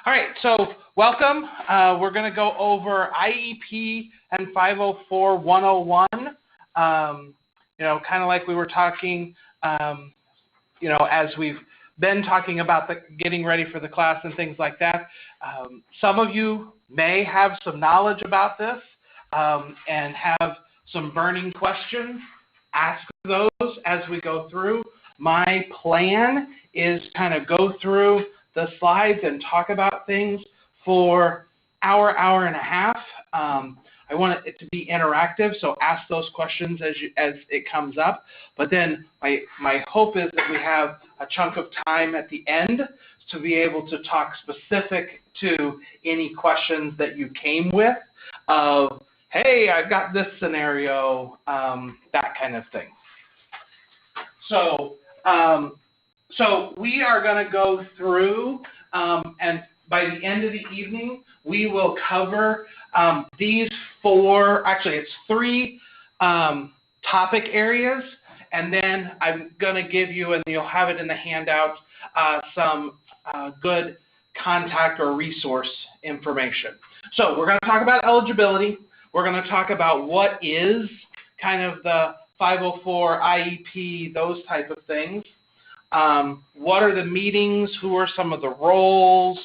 All right, so welcome. We're going to go over IEP and 504 101. Kind of like we were talking, as we've been talking about getting ready for the class and things like that. Some of you may have some knowledge about this and have some burning questions. Ask those as we go through. My plan is kind of go through the slides and talk about things for hour and a half. I want it to be interactive, so ask those questions as it comes up. But then my hope is that we have a chunk of time at the end to be able to talk specific to any questions that you came with of, hey, I've got this scenario, that kind of thing. So we are going to go through, and by the end of the evening, we will cover these it's three topic areas, and then I'm going to give you, and you'll have it in the handout, some good contact or resource information. So we're going to talk about eligibility. We're going to talk about what is kind of the 504 IEP, those type of things. What are the meetings? Who are some of the roles?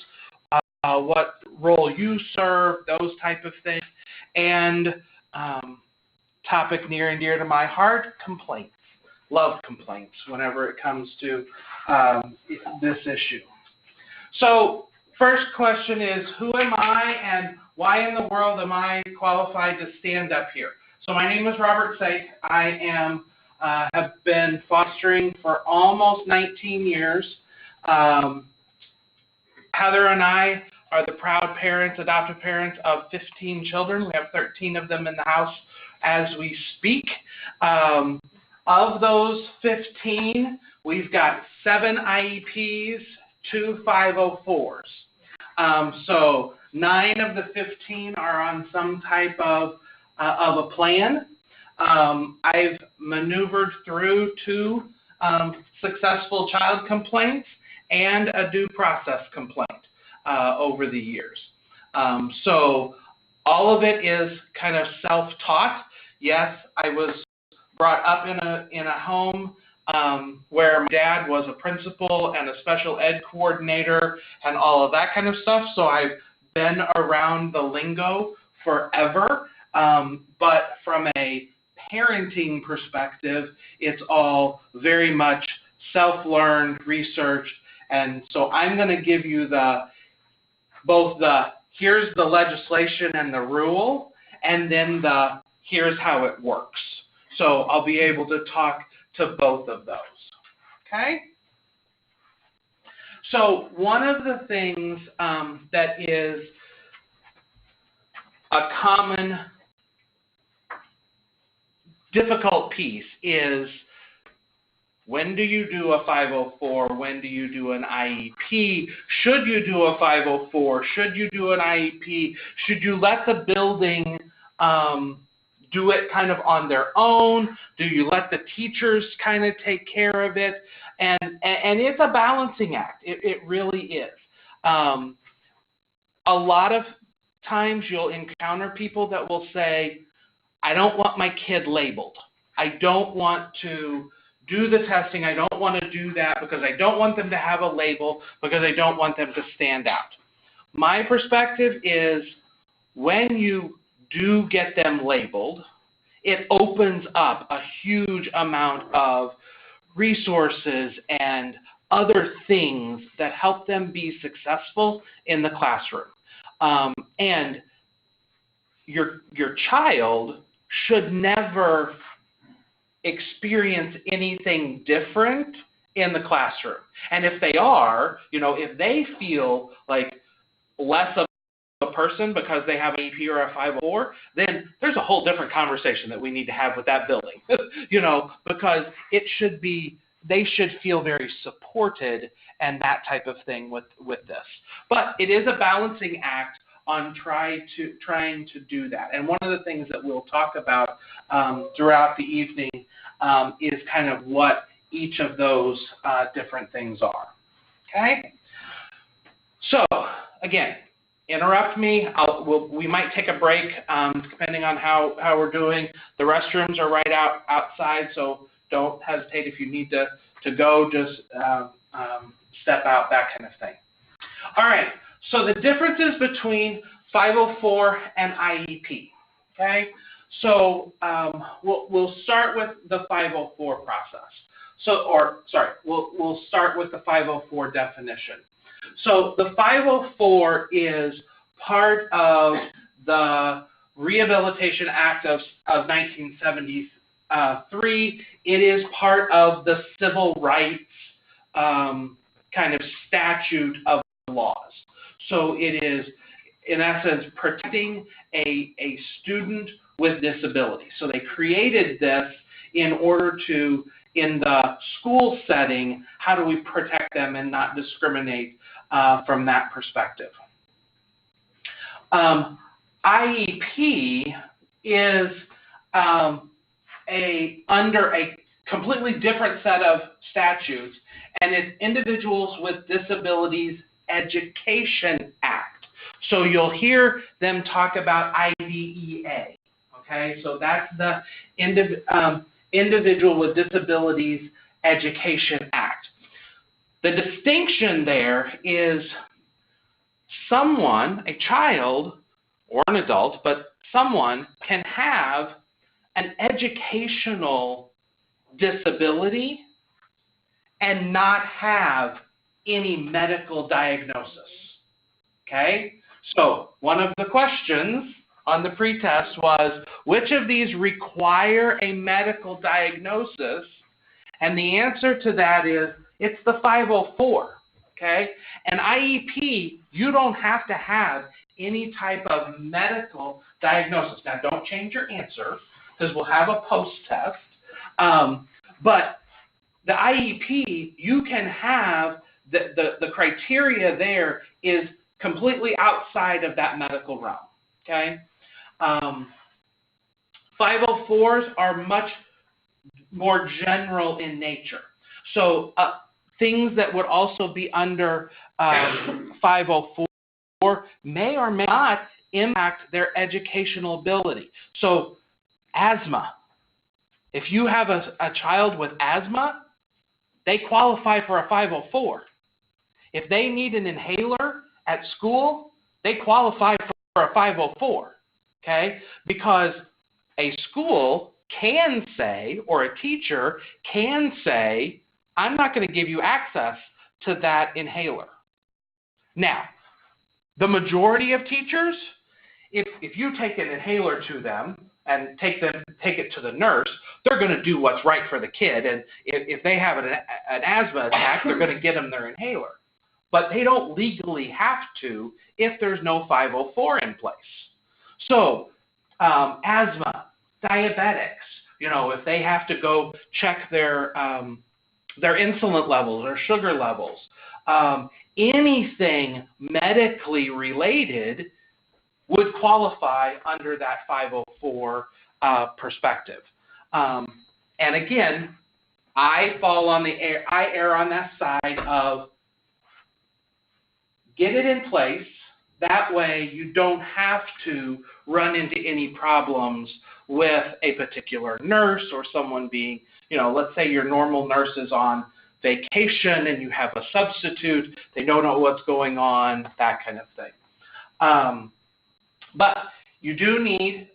What role you serve? Those type of things. And topic near and dear to my heart, complaints. Love complaints whenever it comes to this issue. So first question is, who am I and why in the world am I qualified to stand up here? So my name is Robert Sake. I have been fostering for almost 19 years. Heather and I are the proud parents, adoptive parents of 15 children. We have 13 of them in the house as we speak. Of those 15, we've got 7 IEPs, 2 504s. So 9 of the 15 are on some type of a plan. I've maneuvered through 2 successful child complaints and a due process complaint over the years. So all of it is kind of self-taught. Yes, I was brought up in a home where my dad was a principal and a special ed coordinator and all of that kind of stuff. So I've been around the lingo forever. But from a parenting perspective, it's all very much self-learned, researched, and so I'm going to give you here's the legislation and the rule, and then here's how it works. So I'll be able to talk to both of those. Okay? So one of the things that is a common difficult piece is, when do you do a 504? When do you do an IEP? Should you do a 504? Should you do an IEP? Should you let the building do it kind of on their own? Do you let the teachers kind of take care of it? And it's a balancing act. It really is. A lot of times you'll encounter people that will say, I don't want my kid labeled. I don't want to do the testing. I don't want to do that because I don't want them to have a label, because I don't want them to stand out. My perspective is, when you do get them labeled, it opens up a huge amount of resources and other things that help them be successful in the classroom. And your child should never experience anything different in the classroom. And if they are, if they feel like less of a person because they have an EP or a 504, then there's a whole different conversation that we need to have with that building, because they should feel very supported and that type of thing with this. But it is a balancing act on trying to do that. And one of the things that we'll talk about throughout the evening is kind of what each of those different things are. Okay? So again, interrupt me. We might take a break depending on how we're doing. The restrooms are right outside, so don't hesitate if you need to go. Just step out, that kind of thing. All right. So the differences between 504 and IEP. Okay. So we'll start with the 504 process. We'll start with the 504 definition. So the 504 is part of the Rehabilitation Act of 1973. It is part of the civil rights kind of statute of laws. So it is, in essence, protecting a student with disability. So they created this in order to, in the school setting, how do we protect them and not discriminate from that perspective. IEP is under a completely different set of statutes, and it's Individuals with Disabilities Education Act. So you'll hear them talk about IDEA. Okay, so that's the Individual with Disabilities Education Act. The distinction there is someone, a child or an adult, but someone can have an educational disability and not have any medical diagnosis. Okay? So one of the questions on the pretest was, which of these require a medical diagnosis? And the answer to that is, it's the 504, okay? And IEP, you don't have to have any type of medical diagnosis. Now, don't change your answer, because we'll have a post-test. But the IEP, you can have, the criteria there is completely outside of that medical realm, okay? 504s are much more general in nature. So things that would also be under 504 may or may not impact their educational ability. So asthma. If you have a child with asthma, they qualify for a 504. If they need an inhaler at school, they qualify for a 504, okay? Because a school can say, or a teacher can say, I'm not going to give you access to that inhaler. Now, the majority of teachers, if you take an inhaler to them and take it to the nurse, they're going to do what's right for the kid. And if they have an asthma attack, they're going to get them their inhaler. But they don't legally have to if there's no 504 in place. So asthma, diabetics, if they have to go check their insulin levels or sugar levels, anything medically related would qualify under that 504 perspective. And again, I err on that side of get it in place. That way you don't have to run into any problems with a particular nurse or someone being, let's say your normal nurse is on vacation and you have a substitute, they don't know what's going on, that kind of thing. But you do need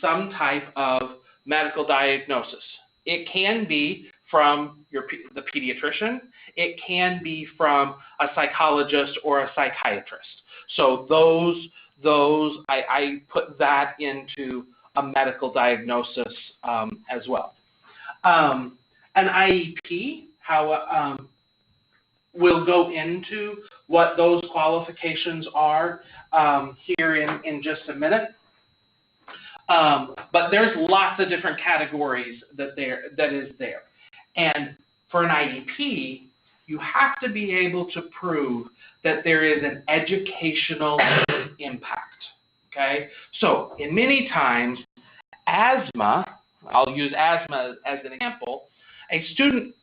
some type of medical diagnosis. It can be from the pediatrician. It can be from a psychologist or a psychiatrist. So those I put that into a medical diagnosis as well. An IEP, we'll go into what those qualifications are here in just a minute. But there's lots of different categories that is there. And for an IEP, you have to be able to prove that there is an educational impact, okay? So in many times, asthma, I'll use asthma as an example, a student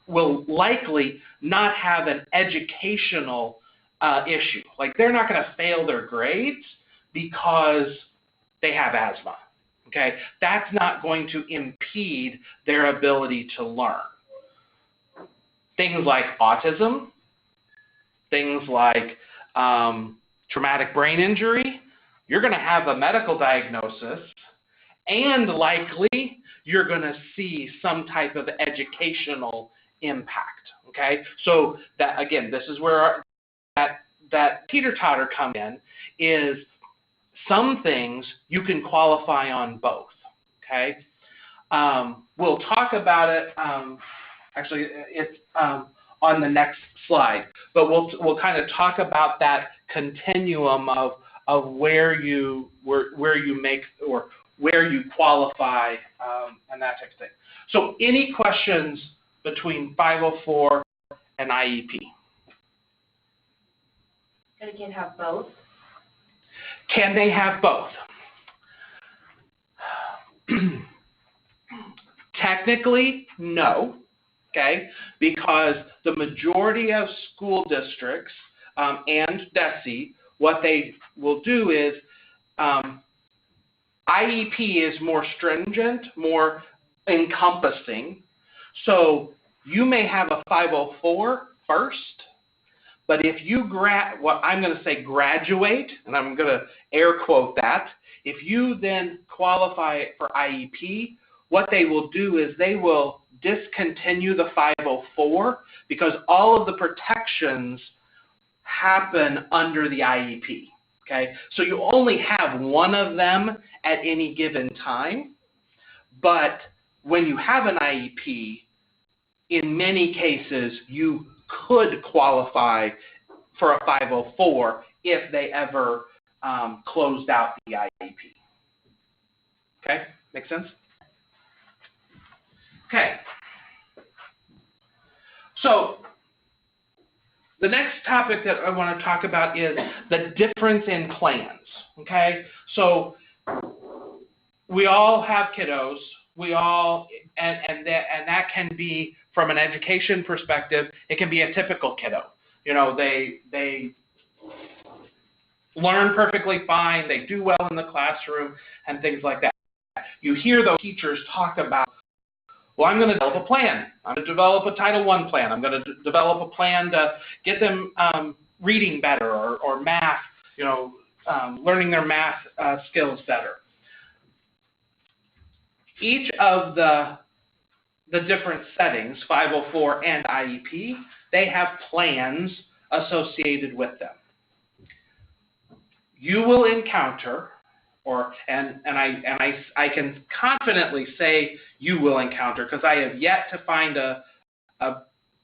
will likely not have an educational issue. Like, they're not going to fail their grades because they have asthma. Okay, that's not going to impede their ability to learn. Things like autism, things like traumatic brain injury, you're going to have a medical diagnosis, and likely you're going to see some type of educational impact. Okay, so that, again, this is where that teeter-totter comes in, is some things you can qualify on both. Okay, we'll talk about it. Actually, it's on the next slide, but we'll kind of talk about that continuum of where you make or where you qualify and that type of thing. So, any questions between 504 and IEP? Can a kid have both? Can they have both? Technically, no, okay, because the majority of school districts and DESE, what they will do is IEP is more stringent, more encompassing. So you may have a 504 first, but if you what I'm going to say graduate, and I'm going to air quote that, if you then qualify for IEP, what they will do is they will discontinue the 504 because all of the protections happen under the IEP. Okay, so you only have one of them at any given time, but when you have an IEP, in many cases you could qualify for a 504 if they ever closed out the IEP. Okay, make sense? Okay, so the next topic that I want to talk about is the difference in plans. Okay, so we all have kiddos. We all, and that can be, from an education perspective, it can be a typical kiddo. You know, they learn perfectly fine, they do well in the classroom, and things like that. You hear those teachers talk about, well, I'm going to develop a plan. I'm going to develop a Title I plan. I'm going to develop a plan to get them reading better or math, you know, learning their math skills better. Each of the different settings, 504 and IEP, they have plans associated with them. You will encounter, and I can confidently say you will encounter, because I have yet to find a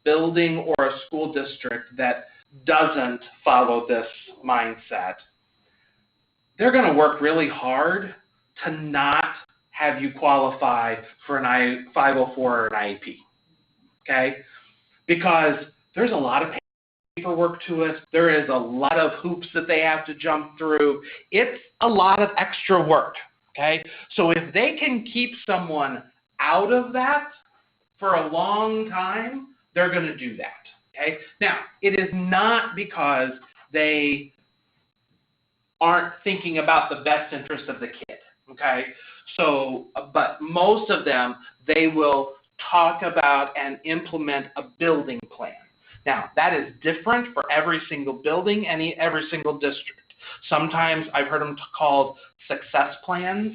building or a school district that doesn't follow this mindset. They're going to work really hard to not have you qualify for an 504 or an IEP, okay? Because there's a lot of paperwork to it. There is a lot of hoops that they have to jump through. It's a lot of extra work, okay? So if they can keep someone out of that for a long time, they're going to do that, okay? Now, it is not because they aren't thinking about the best interest of the kid, okay? So, but most of them, they will talk about and implement a building plan. Now, that is different for every single building and every single district. Sometimes I've heard them called success plans.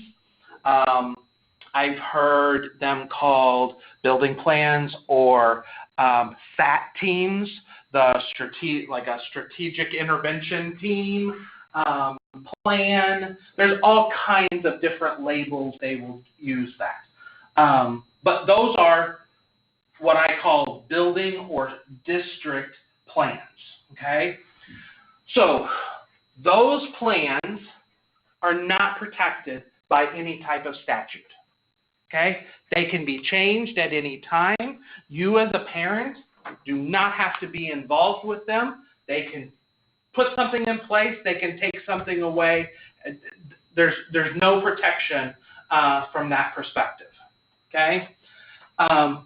I've heard them called building plans or SAT teams, like a strategic intervention team. Plan. There's all kinds of different labels they will use that. But those are what I call building or district plans, okay? So those plans are not protected by any type of statute, okay? They can be changed at any time. You as a parent do not have to be involved with them. They can put something in place, they can take something away. There's no protection from that perspective, okay?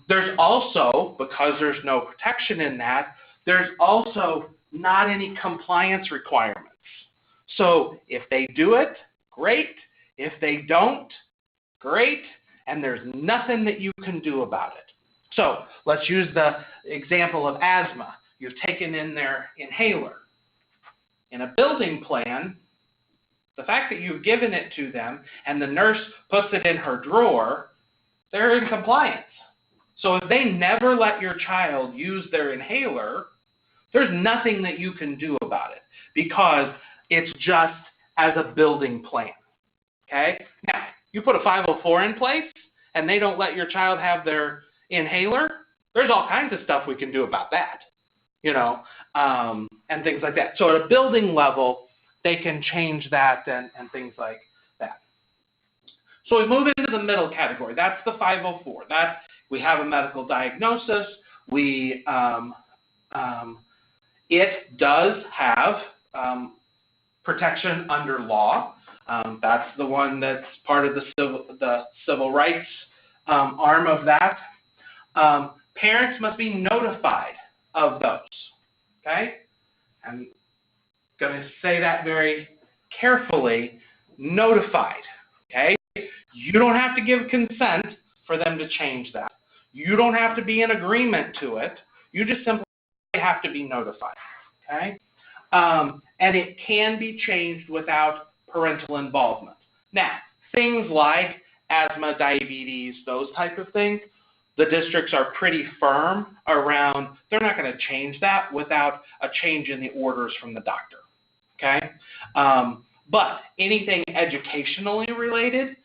There's also, because there's no protection in that, there's also not any compliance requirements. So if they do it, great. If they don't, great. And there's nothing that you can do about it. So let's use the example of asthma. You've taken in their inhaler. In a building plan, the fact that you've given it to them and the nurse puts it in her drawer, they're in compliance. So if they never let your child use their inhaler, there's nothing that you can do about it because it's just as a building plan. Okay? Now, you put a 504 in place and they don't let your child have their inhaler, there's all kinds of stuff we can do about that, and things like that. So at a building level, they can change that and things like that. So we move into the middle category. That's the 504. We have a medical diagnosis. It does have protection under law. That's the one that's part of the civil rights arm of that. Parents must be notified of those. Okay? I'm going to say that very carefully. Notified. Okay? You don't have to give consent for them to change that. You don't have to be in agreement to it. You just simply have to be notified. Okay? And it can be changed without parental involvement. Now, things like asthma, diabetes, those type of things, the districts are pretty firm around, they're not going to change that without a change in the orders from the doctor. Okay? But anything educationally related,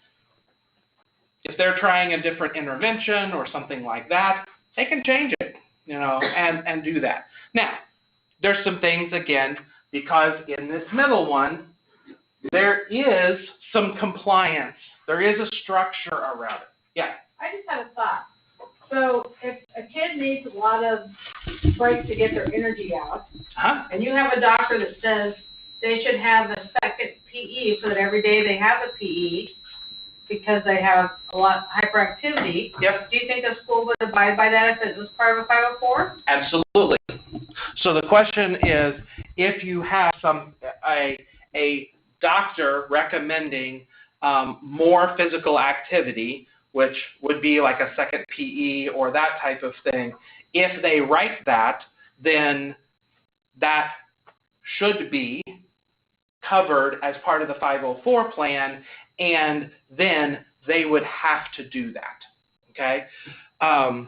if they're trying a different intervention or something like that, they can change it, and do that. Now, there's some things, again, because in this middle one, there is some compliance. There is a structure around it. Yeah? I just had a thought. So if a kid needs a lot of breaks to get their energy out, and you have a doctor that says they should have a second PE so that every day they have a PE because they have a lot of hyperactivity, Yep. Do you think the school would abide by that if it was part of a 504? Absolutely. So the question is, if you have a doctor recommending more physical activity, which would be like a second PE or that type of thing, if they write that, then that should be covered as part of the 504 plan, and then they would have to do that. Okay? Now,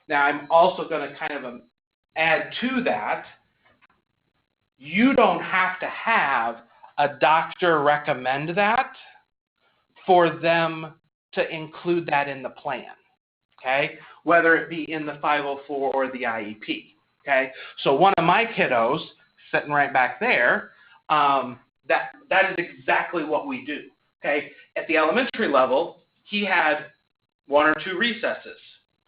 I'm also going to kind of add to that, you don't have to have a doctor recommend that for them to include that in the plan, okay? Whether it be in the 504 or the IEP, okay? So one of my kiddos, sitting right back there, that is exactly what we do, okay? At the elementary level, he had 1 or 2 recesses,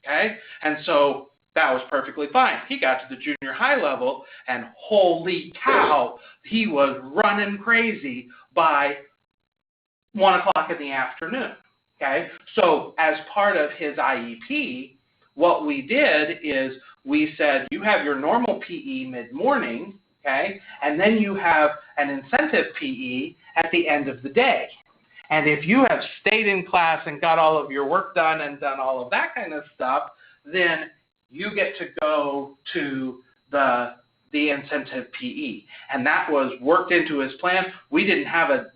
okay? And so that was perfectly fine. He got to the junior high level, and holy cow, he was running crazy by 1 o'clock in the afternoon, okay? So as part of his IEP, what we did is we said, you have your normal PE mid-morning, okay? And then you have an incentive PE at the end of the day. And if you have stayed in class and got all of your work done and done all of that kind of stuff, then you get to go to the incentive PE. And that was worked into his plan. We didn't have a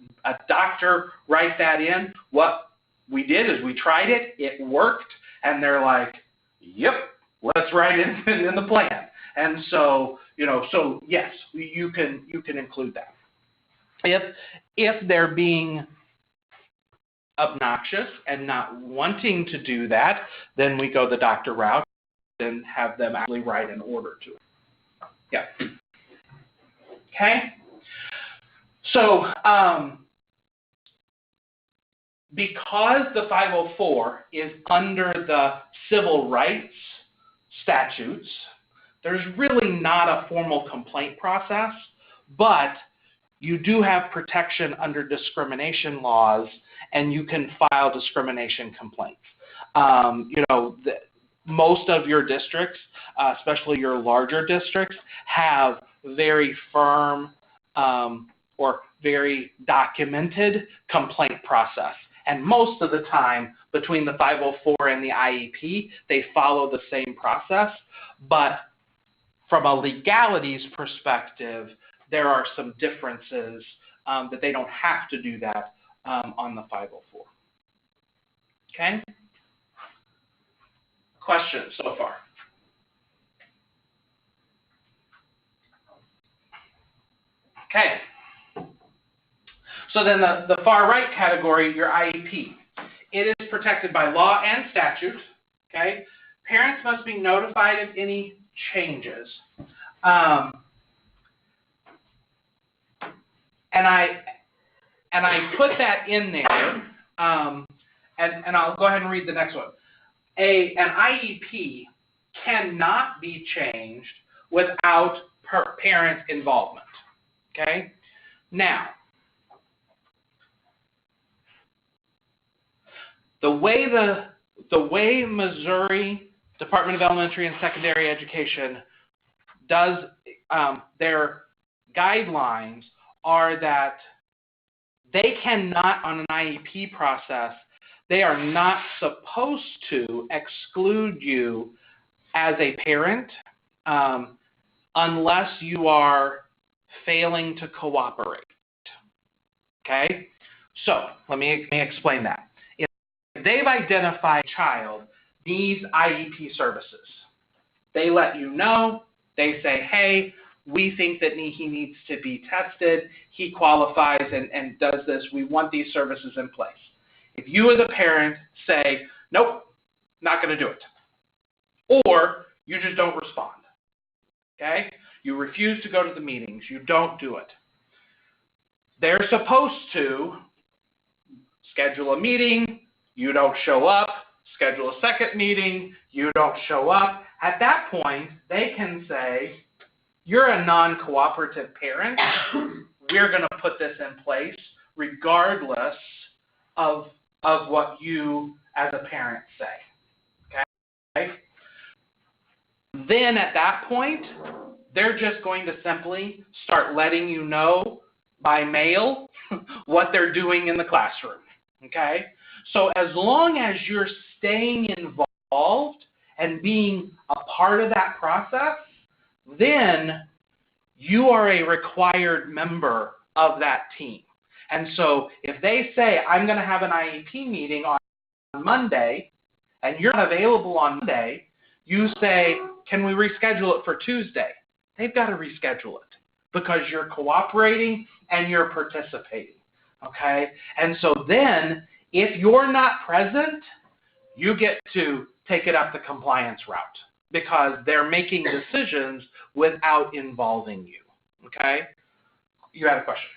doctor write that in. What we did is we tried it. It worked. And they're like, yep, let's write it in the plan. And so, so yes, you can include that. If they're being obnoxious and not wanting to do that, then we go the doctor route and have them actually write an order to it. Yeah. Okay. So because the 504 is under the civil rights statutes, there's really not a formal complaint process, but you do have protection under discrimination laws, and you can file discrimination complaints. most of your districts, especially your larger districts, have very firm or very documented complaint process. And most of the time, between the 504 and the IEP, they follow the same process. But from a legalities perspective, there are some differences that they don't have to do that on the 504. Okay? Questions so far? Okay. So then the far right category, your IEP. It is protected by law and statute. Okay? Parents must be notified of any changes. And I put that in there, and I'll go ahead and read the next one. An IEP cannot be changed without parent involvement. Okay? Now, the way Missouri Department of Elementary and Secondary Education does their guidelines are that they cannot, on an IEP process, they are not supposed to exclude you as a parent unless you are failing to cooperate. Okay? So let me explain that. If they've identified a child needs IEP services, they let you know, they say, hey, we think that he needs to be tested, he qualifies and does this, we want these services in place. If you as a parent say, nope, not going to do it, or you just don't respond, okay? You refuse to go to the meetings, you don't do it. They're supposed to schedule a meeting, you don't show up, schedule a second meeting, you don't show up. At that point, they can say, you're a non-cooperative parent, we're going to put this in place regardless of what you as a parent say. Okay? Then at that point, they're just going to simply start letting you know by mail what they're doing in the classroom. Okay? So as long as you're staying involved and being a part of that process, then you are a required member of that team. And so if they say, I'm going to have an IEP meeting on Monday, and you're not available on Monday, you say, can we reschedule it for Tuesday? They've got to reschedule it because you're cooperating and you're participating. Okay? And so then, if you're not present, you get to take it up the compliance route because they're making decisions without involving you. Okay? You had a question.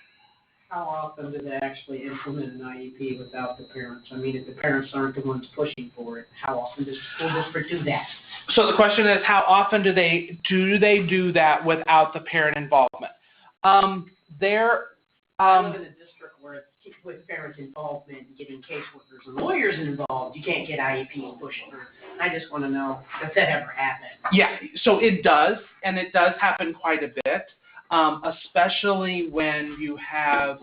How often do they actually implement an IEP without the parents? I mean, if the parents aren't the ones pushing for it, how often does the school district do that? So the question is, how often do they do that without the parent involvement? I live in a district where it's with parents' involvement and getting caseworkers and lawyers involved, you can't get IEP and push it through. I just want to know if that ever happened. Yeah, so it does, and it does happen quite a bit, especially when you have,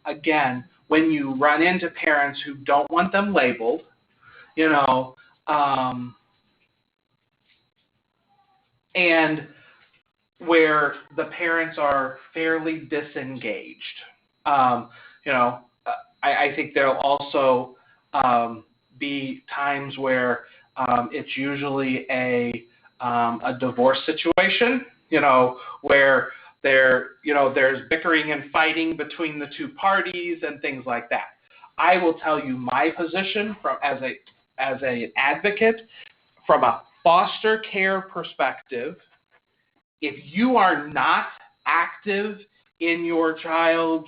again, when you run into parents who don't want them labeled, you know, and where the parents are fairly disengaged. You know, I think there'll also be times where it's usually a divorce situation, you know, where there's bickering and fighting between the two parties and things like that. I will tell you my position as an advocate from a foster care perspective. If you are not active in your child's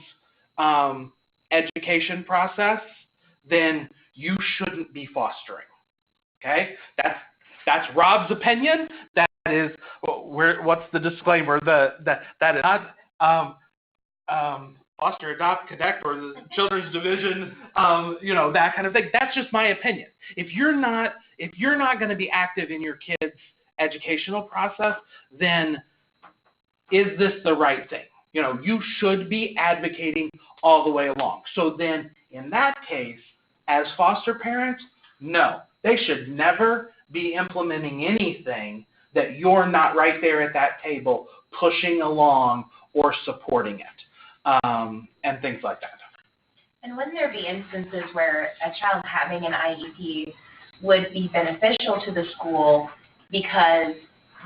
education process, then you shouldn't be fostering. Okay, that's Rob's opinion. That is what's the disclaimer? That is not foster, adopt, connect, or the children's division, that kind of thing. That's just my opinion. If you're not going to be active in your kid's educational process, then is this the right thing? You should be advocating all the way along. So then, in that case, as foster parents, no, they should never be implementing anything that you're not right there at that table pushing along or supporting it, and things like that. And wouldn't there be instances where a child having an IEP would be beneficial to the school because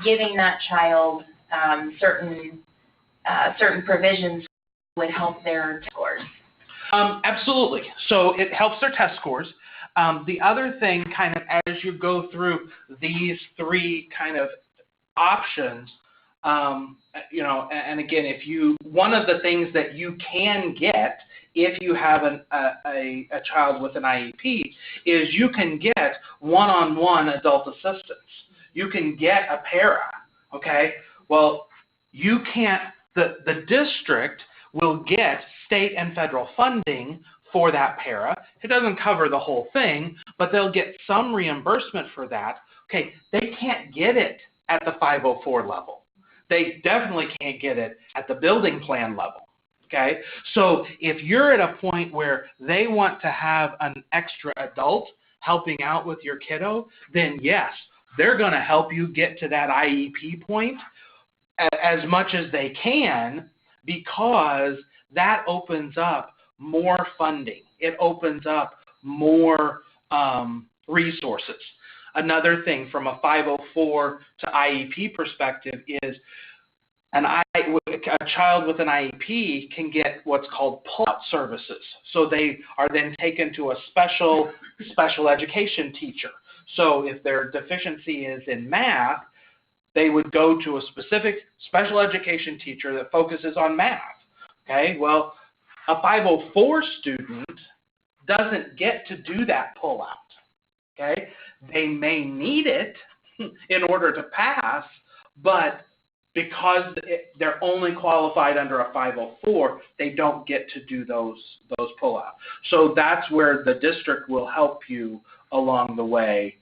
giving that child certain provisions would help their test scores? Absolutely. So it helps their test scores. The other thing, kind of as you go through these three kind of options, and again, one of the things that you can get if you have a child with an IEP is you can get one-on-one adult assistance. You can get a para, okay? Well, you can't, the district will get state and federal funding for that para. It doesn't cover the whole thing, but they'll get some reimbursement for that. Okay, they can't get it at the 504 level. They definitely can't get it at the building plan level. Okay, so if you're at a point where they want to have an extra adult helping out with your kiddo, then yes, they're going to help you get to that IEP point as much as they can, because that opens up more funding. It opens up more resources. Another thing from a 504 to IEP perspective is a child with an IEP can get what's called pull-out services. So they are then taken to a special education teacher. So if their deficiency is in math, they would go to a specific special education teacher that focuses on math. Okay, well, a 504 student doesn't get to do that pull-out. Okay, they may need it in order to pass, but because they're only qualified under a 504, they don't get to do those pull-outs. So that's where the district will help you along the way,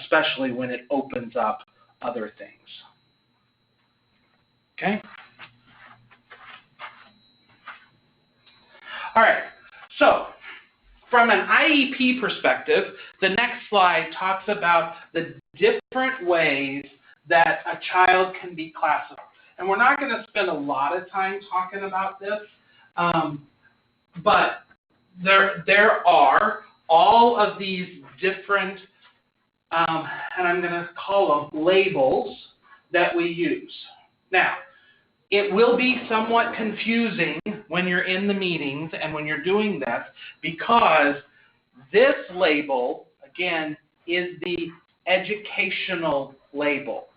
especially when it opens up other things. Okay? All right, so from an IEP perspective, the next slide talks about the different ways that a child can be classified. And we're not going to spend a lot of time talking about this, but there are all of these different, and I'm going to call them labels, that we use. Now, it will be somewhat confusing when you're in the meetings and when you're doing this, because this label, again, is the educational label.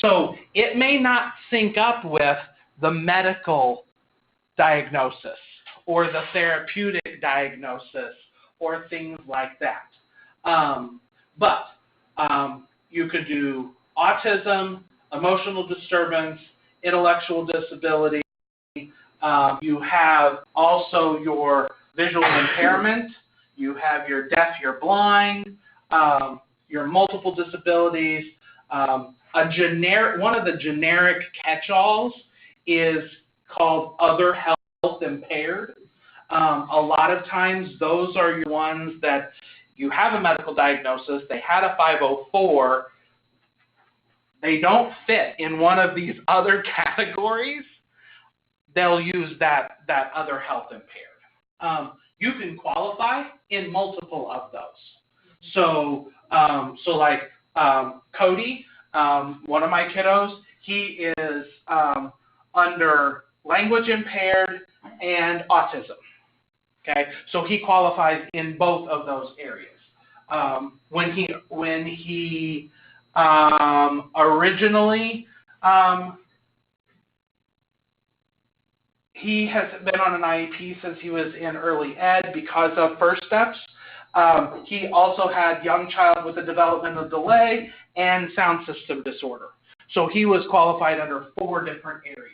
So it may not sync up with the medical diagnosis or the therapeutic diagnosis or things like that. But you could do autism, emotional disturbance, intellectual disability. You have also your visual impairment. You have your deaf, your blind, your multiple disabilities. One of the generic catch-alls is called other health impaired. A lot of times those are your ones that you have a medical diagnosis, they had a 504, they don't fit in one of these other categories, they'll use that other health impaired. You can qualify in multiple of those. So like Cody, one of my kiddos, he is under language impaired and autism. Okay, so he qualifies in both of those areas. When he originally, he has been on an IEP since he was in early ed because of First Steps. He also had young child with a developmental delay and sound system disorder. So he was qualified under 4 different areas.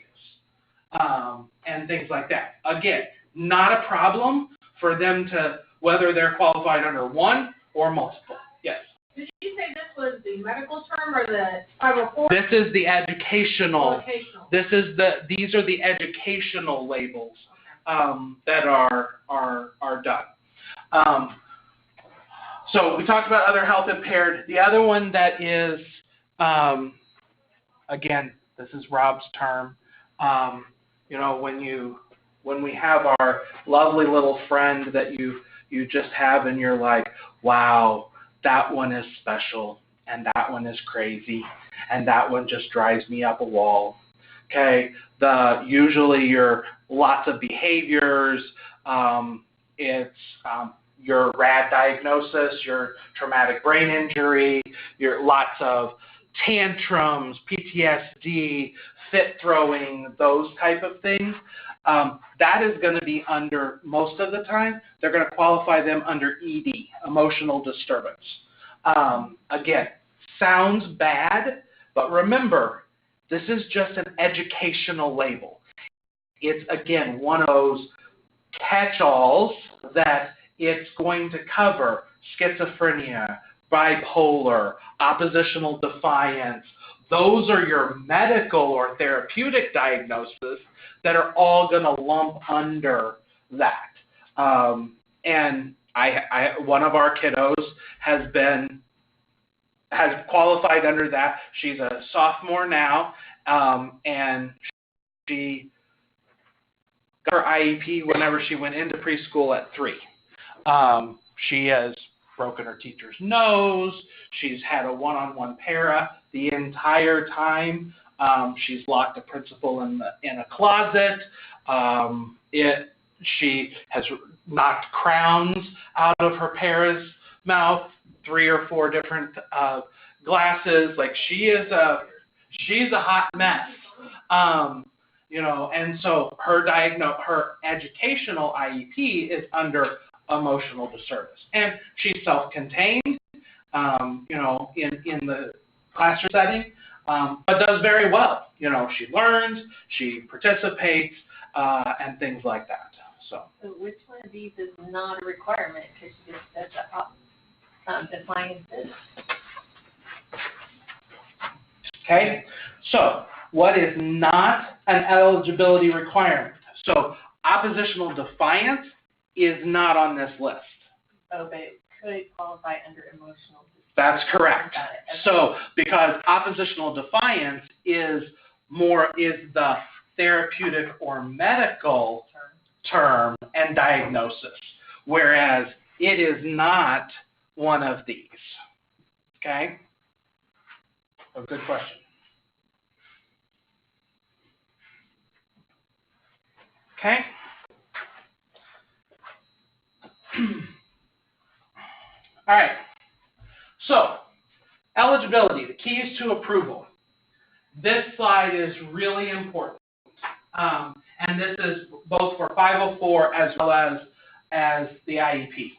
and things like that. Again, not a problem for them to, whether they're qualified under one or multiple. Yes? Did you say this was the medical term or the 504? This is the educational. Vocational. These are the educational labels that are done. So we talked about other health impaired. The other one that is, again, this is Rob's term. You know, when we have our lovely little friend that you just have and you're like, wow, that one is special and that one is crazy and that one just drives me up a wall. Okay, usually your lots of behaviors, it's your RAD diagnosis, your traumatic brain injury, your lots of tantrums, PTSD, fit throwing, those type of things. That is going to be under, most of the time, they're going to qualify them under ED, emotional disturbance. Again, sounds bad, but remember, this is just an educational label. It's, again, one of those catch-alls that it's going to cover schizophrenia, bipolar, oppositional defiance. Those are your medical or therapeutic diagnoses that are all going to lump under that. And one of our kiddos has qualified under that. She's a sophomore now, and she got her IEP whenever she went into preschool at 3. She has broken her teacher's nose. She's had a one-on-one para the entire time. She's locked a principal in a closet. She has knocked crowns out of her para's mouth, 3 or 4 different glasses. Like she's a hot mess. You know, and so her educational IEP is under emotional disturbance, and she's self-contained, you know, in the classroom setting, but does very well. You know, she learns, she participates, and things like that. So which one of these is not a requirement? Because you just said that defines this. Okay, so what is not an eligibility requirement? So oppositional defiance is not on this list. Oh, but it could qualify under emotional distress. That's correct. Got it. Okay. So because oppositional defiance is the therapeutic or medical term and diagnosis, whereas it is not one of these. Okay? A good question. Okay? All right. So, eligibility, the keys to approval. This slide is really important. And this is both for 504 as well as the IEP.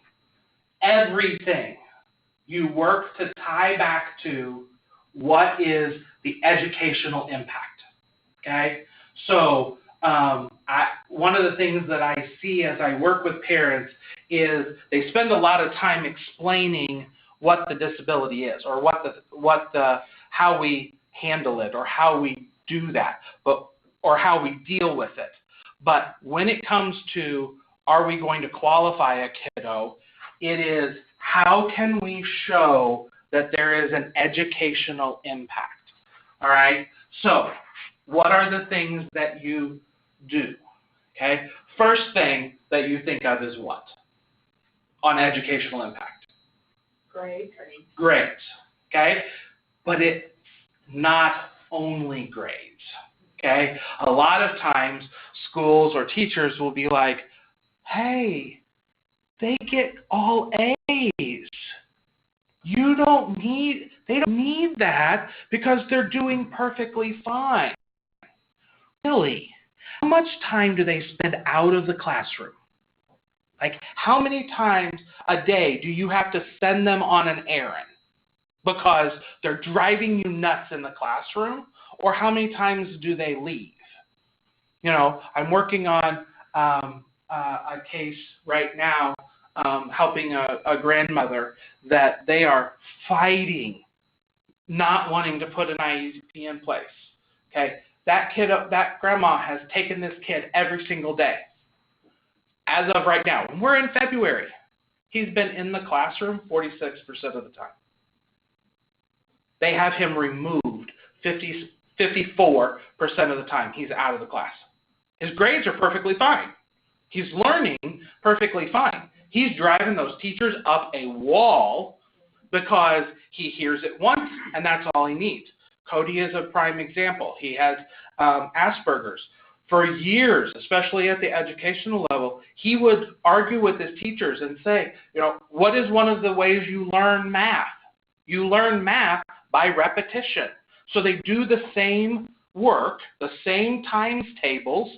Everything you work to tie back to what is the educational impact. Okay? So, one of the things that I see as I work with parents is they spend a lot of time explaining what the disability is, or how we handle it, or how we do that, or how we deal with it. But when it comes to are we going to qualify a kiddo, it is how can we show that there is an educational impact. All right? So what are the things that you do? Okay? First thing that you think of is what? On educational impact. Grades. Okay? But it's not only grades. Okay? A lot of times schools or teachers will be like, hey, they get all A's. They don't need that because they're doing perfectly fine. Really? How much time do they spend out of the classroom? Like, how many times a day do you have to send them on an errand because they're driving you nuts in the classroom? Or how many times do they leave? You know, I'm working on a case right now, helping a grandmother that they are fighting, not wanting to put an IEP in place. Okay, that grandma has taken this kid every single day. As of right now, when we're in February, he's been in the classroom 46% of the time. They have him removed 54% of the time he's out of the class. His grades are perfectly fine. He's learning perfectly fine. He's driving those teachers up a wall because he hears it once and that's all he needs. Cody is a prime example. He has Asperger's. For years, especially at the educational level, he would argue with his teachers and say, you know, what is one of the ways you learn math? You learn math by repetition. So they do the same work, the same times tables,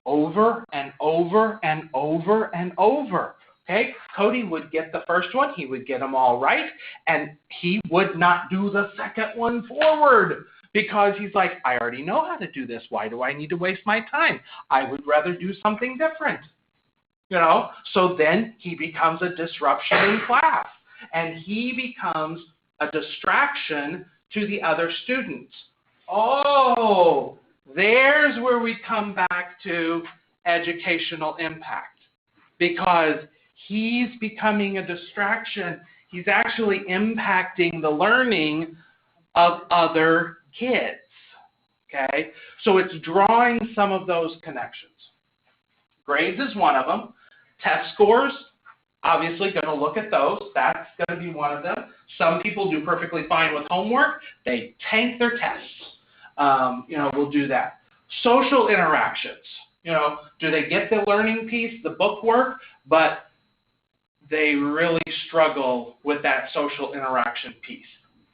over and over and over and over. Okay? Cody would get the first one, he would get them all right, and he would not do the second one forward because he's like, I already know how to do this. Why do I need to waste my time? I would rather do something different. You know? So then he becomes a disruption in class, and he becomes a distraction to the other students. Oh, there's where we come back to educational impact, because he's becoming a distraction. He's actually impacting the learning of other kids. Okay? So it's drawing some of those connections. Grades is one of them. Test scores, obviously going to look at those. That's going to be one of them. Some people do perfectly fine with homework. They tank their tests. You know, we'll do that. Social interactions. You know, do they get the learning piece, the book work, but they really struggle with that social interaction piece.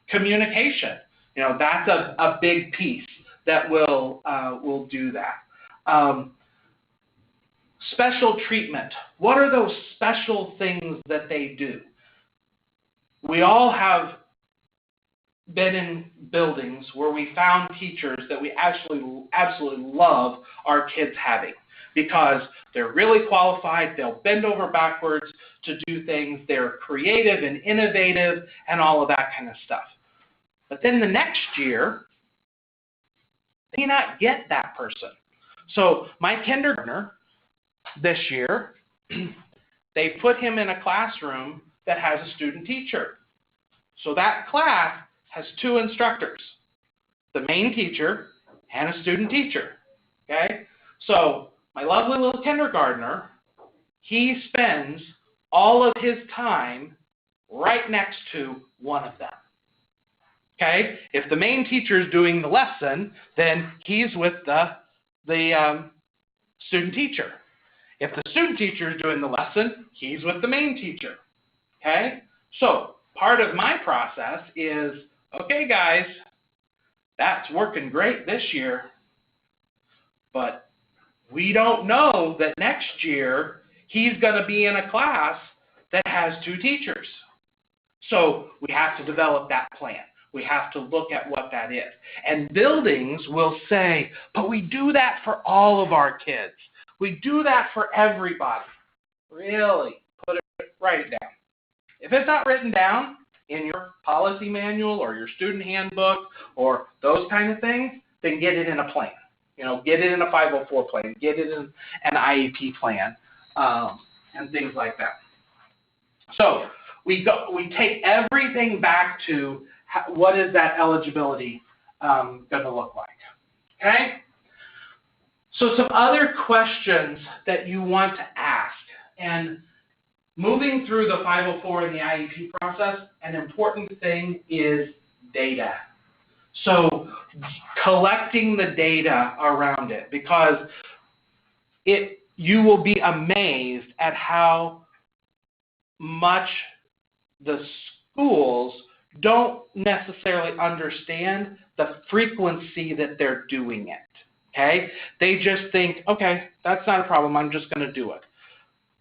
Communication. You know, that's a big piece that will do that. Special treatment. What are those special things that they do? We all have been in buildings where we found teachers that we absolutely love our kids having, because they're really qualified, they'll bend over backwards to do things, they're creative and innovative and all of that kind of stuff. But then the next year, they may not get that person. So my kindergartner this year, they put him in a classroom that has a student teacher. So that class has two instructors, the main teacher and a student teacher. Okay? So my lovely little kindergartner, he spends all of his time right next to one of them. Okay? If the main teacher is doing the lesson, then he's with the student teacher. If the student teacher is doing the lesson, he's with the main teacher. Okay? So part of my process is, okay, guys, that's working great this year, but we don't know that next year he's going to be in a class that has two teachers. So we have to develop that plan. We have to look at what that is. And buildings will say, but we do that for all of our kids. We do that for everybody. Really, write it down. If it's not written down in your policy manual or your student handbook or those kind of things, then get it in a plan. You know, get it in a 504 plan, get it in an IEP plan, and things like that. So we take everything back to what is that eligibility going to look like. Okay? So some other questions that you want to ask, and moving through the 504 and the IEP process, an important thing is data. So collecting the data around it, because you will be amazed at how much the schools don't necessarily understand the frequency that they're doing it. Okay? They just think, okay, that's not a problem, I'm just going to do it.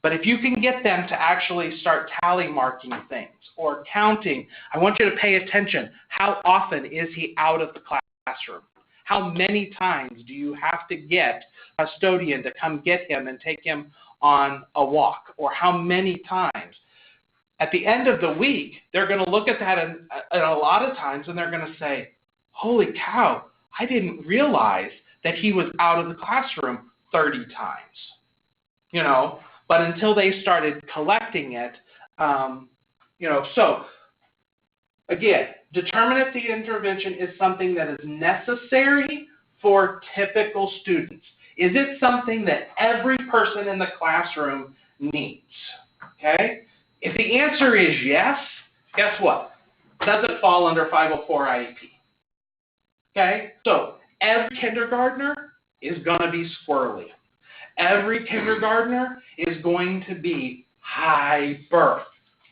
But if you can get them to actually start tally marking things or counting, I want you to pay attention. How often is he out of the classroom? How many times do you have to get a custodian to come get him and take him on a walk? Or how many times? At the end of the week, they're going to look at that and a lot of times and they're going to say, holy cow, I didn't realize that he was out of the classroom 30 times. You know, but until they started collecting it, so again, determine if the intervention is something that is necessary for typical students. Is it something that every person in the classroom needs? Okay? If the answer is yes, guess what? Does it fall under 504 IEP? Okay? So every kindergartner is going to be squirrely. Every kindergartner is going to be hyper.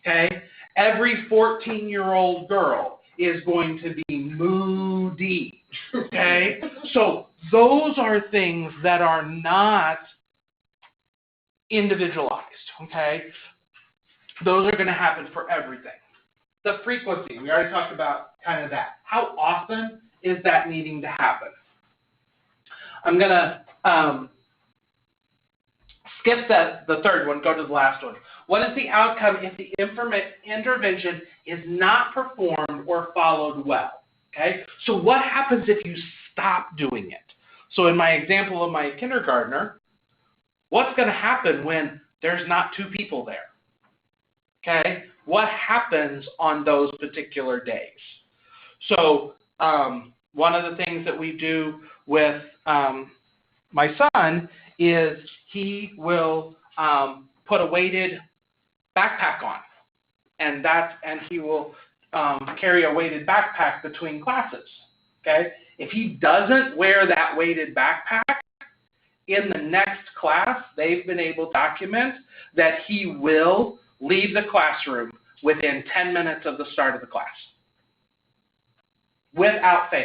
Okay? Every 14-year-old girl is going to be moody. Okay? So those are things that are not individualized. Okay? Those are going to happen for everything. The frequency, we already talked about kind of that. How often is that needing to happen? I'm going to skip the third one, go to the last one. What is the outcome if the intervention is not performed or followed well? Okay? So what happens if you stop doing it? So in my example of my kindergartner, what's going to happen when there's not two people there? Okay? What happens on those particular days? So one of the things that we do with my son is he will put a weighted backpack on, and he will carry a weighted backpack between classes. Okay? If he doesn't wear that weighted backpack, in the next class, they've been able to document that he will leave the classroom within 10 minutes of the start of the class, without fail.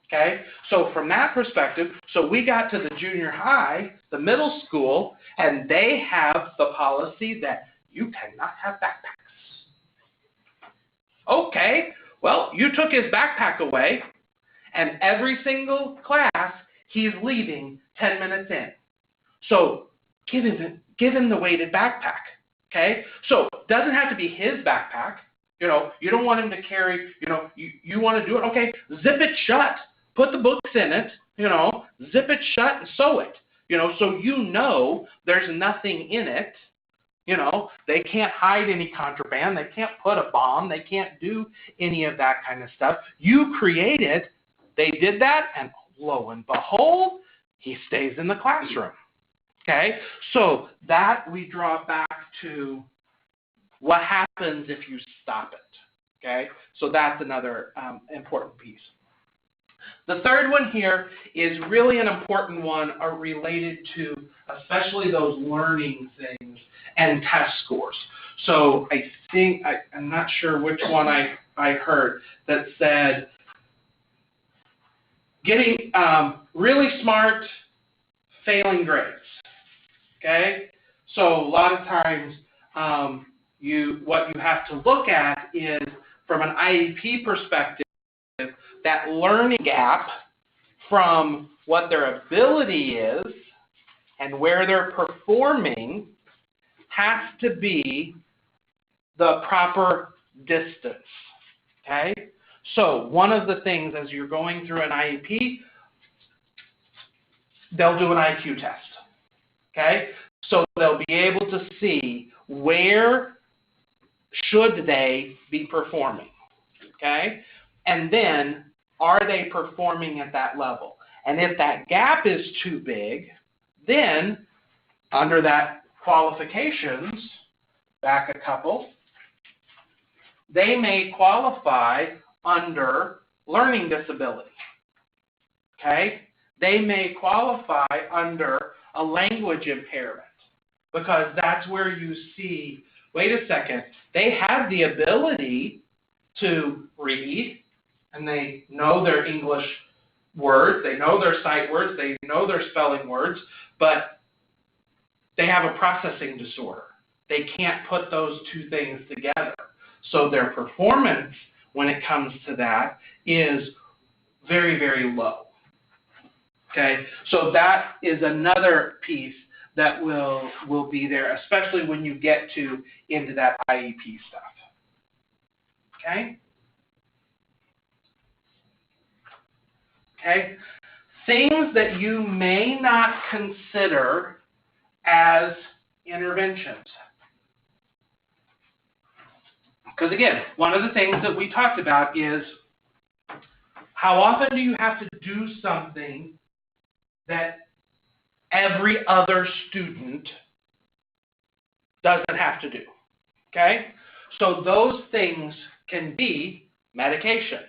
Okay? So from that perspective, so we got to the junior high, the middle school, and they have the policy that you cannot have backpacks. Okay, well, you took his backpack away, and every single class, he's leaving 10 minutes in. So give him the weighted backpack. Okay? So it doesn't have to be his backpack. You know, you don't want him to carry, you want to do it. Okay, zip it shut. Put the books in it, zip it shut and sew it, so there's nothing in it. They can't hide any contraband. They can't put a bomb. They can't do any of that kind of stuff. You create it. They did that, and lo and behold, he stays in the classroom. Okay? So that we draw back to what happens if you stop it. Okay? So that's another important piece. The third one here is really an important one related to especially those learning things and test scores. So I think, I'm not sure which one I heard that said getting really smart, failing grades. Okay? So a lot of times what you have to look at is from an IEP perspective, that learning gap from what their ability is and where they're performing has to be the proper distance. Okay? So one of the things as you're going through an IEP, they'll do an IQ test. Okay? So they'll be able to see where should they be performing. Okay? And then, are they performing at that level? And if that gap is too big, then under that qualifications, back a couple, they may qualify under learning disability. Okay? They may qualify under a language impairment because that's where you see, wait a second, they have the ability to read, and they know their English words, they know their sight words, they know their spelling words, but they have a processing disorder. They can't put those two things together. So their performance when it comes to that is very, very low. Okay, so that is another piece that will be there, especially when you get into that IEP stuff. Okay? Okay? Things that you may not consider as interventions. Because again, one of the things that we talked about is how often do you have to do something that every other student doesn't have to do, okay? So those things can be medication.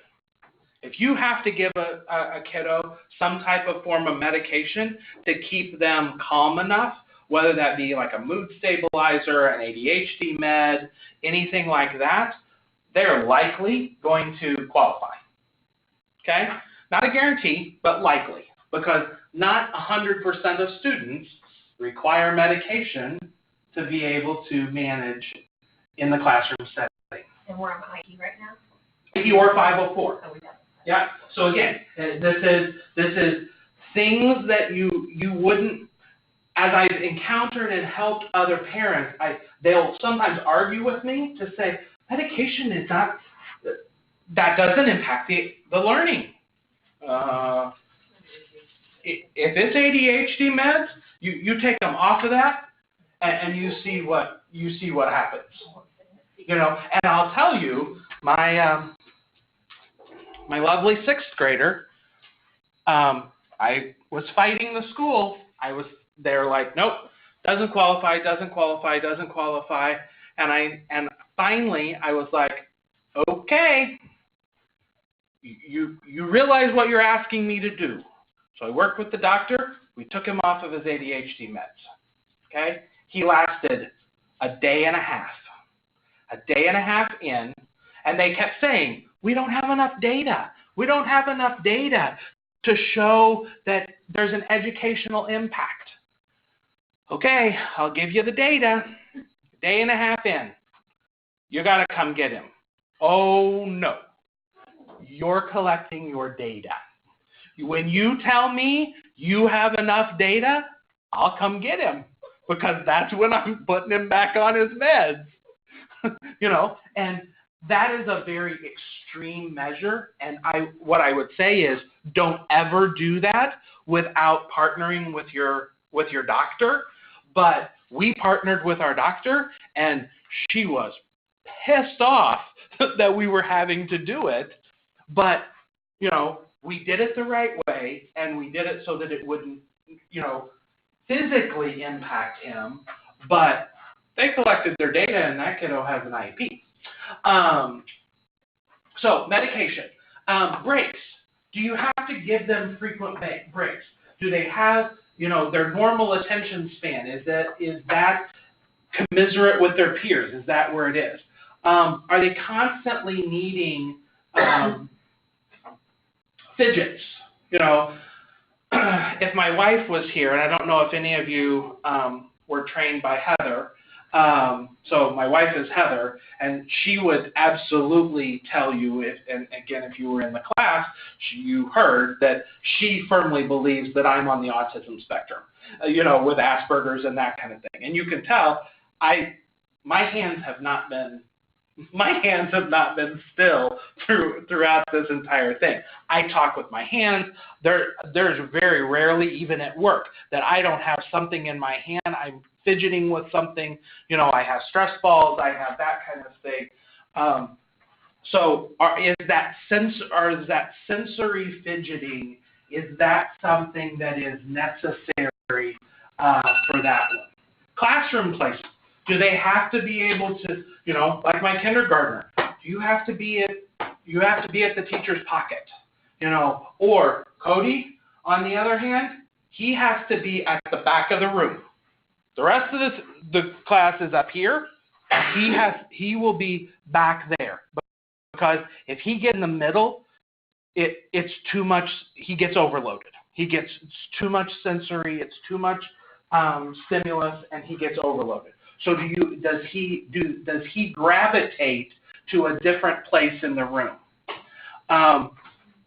If you have to give a kiddo some type of form of medication to keep them calm enough, whether that be like a mood stabilizer, an ADHD med, anything like that, they're likely going to qualify, okay? Not a guarantee, but likely, because not 100% of students require medication to be able to manage in the classroom setting. And we're on IE right now? IE or 504. Oh, we got it. Yeah. So again, this is things that you wouldn't, as I've encountered and helped other parents, they'll sometimes argue with me to say, medication is not, that doesn't impact the learning. If it's ADHD meds, you take them off of that, and you see what happens. You know, and I'll tell you, my lovely 6th grader, I was fighting the school. They're like, nope, doesn't qualify, and finally I was like, okay, you realize what you're asking me to do. So I worked with the doctor. We took him off of his ADHD meds. Okay? He lasted a day and a half. A day and a half in, and they kept saying, we don't have enough data. We don't have enough data to show that there's an educational impact. Okay, I'll give you the data. A day and a half in. You got to come get him. Oh, no. You're collecting your data. When you tell me you have enough data, I'll come get him, because that's when I'm putting him back on his meds. You know, and that is a very extreme measure, and what I would say is don't ever do that without partnering with your doctor. But we partnered with our doctor, and she was pissed off that we were having to do it, but, you know, we did it the right way, and we did it so that it wouldn't, you know, physically impact him, but they collected their data, and that kiddo has an IEP. So medication. Breaks. Do you have to give them frequent breaks? Do they have, you know, their normal attention span? Is that commiserate with their peers? Is that where it is? Are they constantly needing fidgets? You know, if my wife was here, and I don't know if any of you were trained by Heather, so my wife is Heather, and she would absolutely tell you, and again, if you were in the class, you heard that she firmly believes that I'm on the autism spectrum, you know, with Asperger's and that kind of thing. And you can tell, my hands have not been still throughout this entire thing. I talk with my hands. There's very rarely, even at work, that I don't have something in my hand. I'm fidgeting with something. You know, I have stress balls. I have that kind of thing. So is that sensory fidgeting, is that something that is necessary for that one? Classroom placement. Do they have to be able to, you know, like my kindergartner, you have to be at the teacher's pocket, you know, or Cody, on the other hand, he has to be at the back of the room. The rest of the class is up here. He will be back there, because if he gets in the middle, it's too much. He gets overloaded. It's too much sensory. It's too much stimulus, and he gets overloaded. So does he gravitate to a different place in the room?